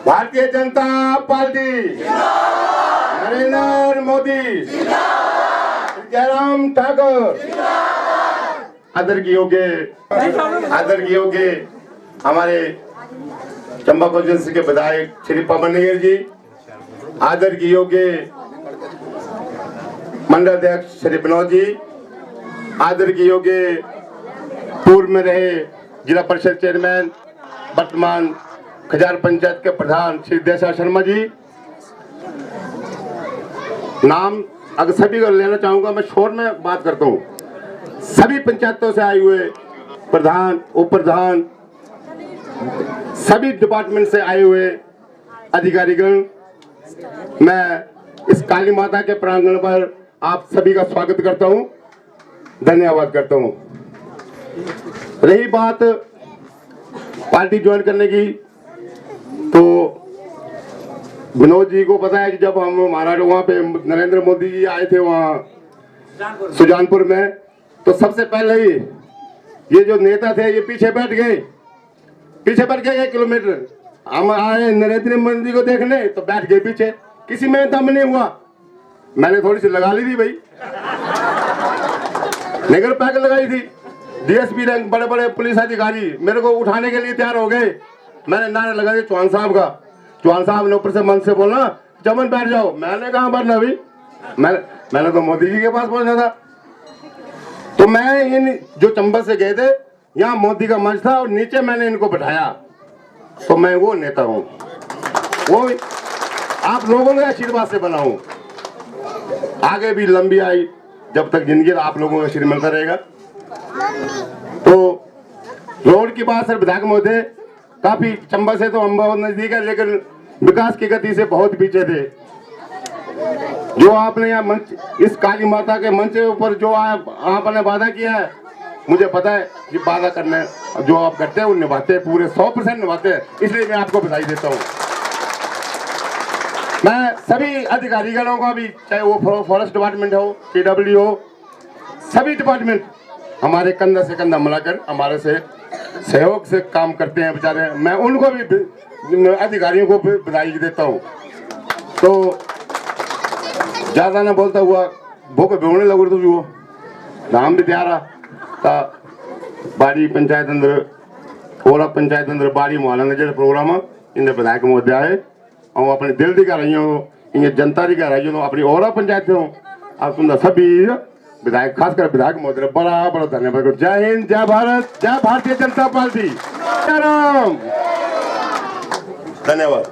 भारतीय जनता पार्टी नरेंद्र मोदी जयराम ठाकुर आदर की योग्य हमारे चंबा कॉन्स्टिट्यूंसी के विधायक श्री पवन नैयर जी आदर की योग्य मंडल अध्यक्ष श्री विनोद जी आदर की योग्य पूर्व में रहे जिला परिषद चेयरमैन वर्तमान खजार पंचायत के प्रधान श्री देसा शर्मा जी नाम अगर सभी को लेना चाहूंगा मैं शोर में बात करता हूँ सभी पंचायतों से आए हुए प्रधान उप प्रधान सभी डिपार्टमेंट से आए हुए अधिकारीगण मैं इस काली माता के प्रांगण पर आप सभी का स्वागत करता हूं धन्यवाद करता हूं रही बात पार्टी ज्वाइन करने की तो विनोद जी को पता है कि जब हम हमारा वहाँ पे नरेंद्र मोदी जी आए थे वहाँ सुजानपुर में तो सबसे पहले ही ये जो नेता थे ये पीछे बैठ गए 1 किलोमीटर हम आए नरेंद्र मोदी को देखने तो बैठ गए पीछे किसी में दम नहीं हुआ मैंने थोड़ी सी लगा ली थी भाई निगर पैक लगाई थी DSP रैंक बड़े बड़े पुलिस अधिकारी मेरे को उठाने के लिए तैयार हो गए मैंने नारा लगा दिया चौहान साहब का चौहान साहब ने ऊपर से मन से बोला चमन बैठ जाओ मैंने कहा मरना अभी मैंने तो मोदी जी के पास पहुंचना था तो मैं इन जो चंबा से गए थे यहाँ मोदी का मंच था और नीचे मैंने इनको बैठाया तो मैं वो नेता हूँ वो आप लोगों के आशीर्वाद से बना हूँ आगे भी लंबी जब तक जिंदगी आप लोगों का आशीर्वाद मिलता रहेगा। तो रोड की बात सर विधायक महोदय, काफी चंबा से तो हम बहुत नजदीक है, लेकिन विकास की गति से बहुत पीछे थे। जो आपने यहाँ मंच, इस काली माता के मंच के ऊपर जो आपने वादा किया है, मुझे पता है कि वादा करने जो आप करते हैं वो निभाते हैं, पूरे 100% निभाते हैं, इसलिए मैं आपको बधाई देता हूँ। मैं सभी अधिकारीगणों का भी, चाहे वो फॉरेस्ट डिपार्टमेंट हो, PW हो, सभी डिपार्टमेंट हमारे कंधा से कंधा मिलाकर हमारे से सहयोग से काम करते हैं बेचारे, मैं उनको भी अधिकारियों को भी बधाई देता हूँ। तो ज्यादा ना बोलता हुआ भूख बेवने लगो तो जो नाम भी त्यारा था बाड़ी पंचायत अंदर ओरा पंचायत अंदर बाड़ी मोहल्ला ने जो प्रोग्राम इन विधायक महोदय आए और अपने दिल की कर रही हो, इन जनता की कर रही हो, अपनी ओरा पंचायत हो आप सुन सभी विधायक, खासकर विधायक महोदय बड़ा बड़ा धन्यवाद। जय हिंद, जय भारत, जय भारतीय जनता पार्टी, जय राम, धन्यवाद।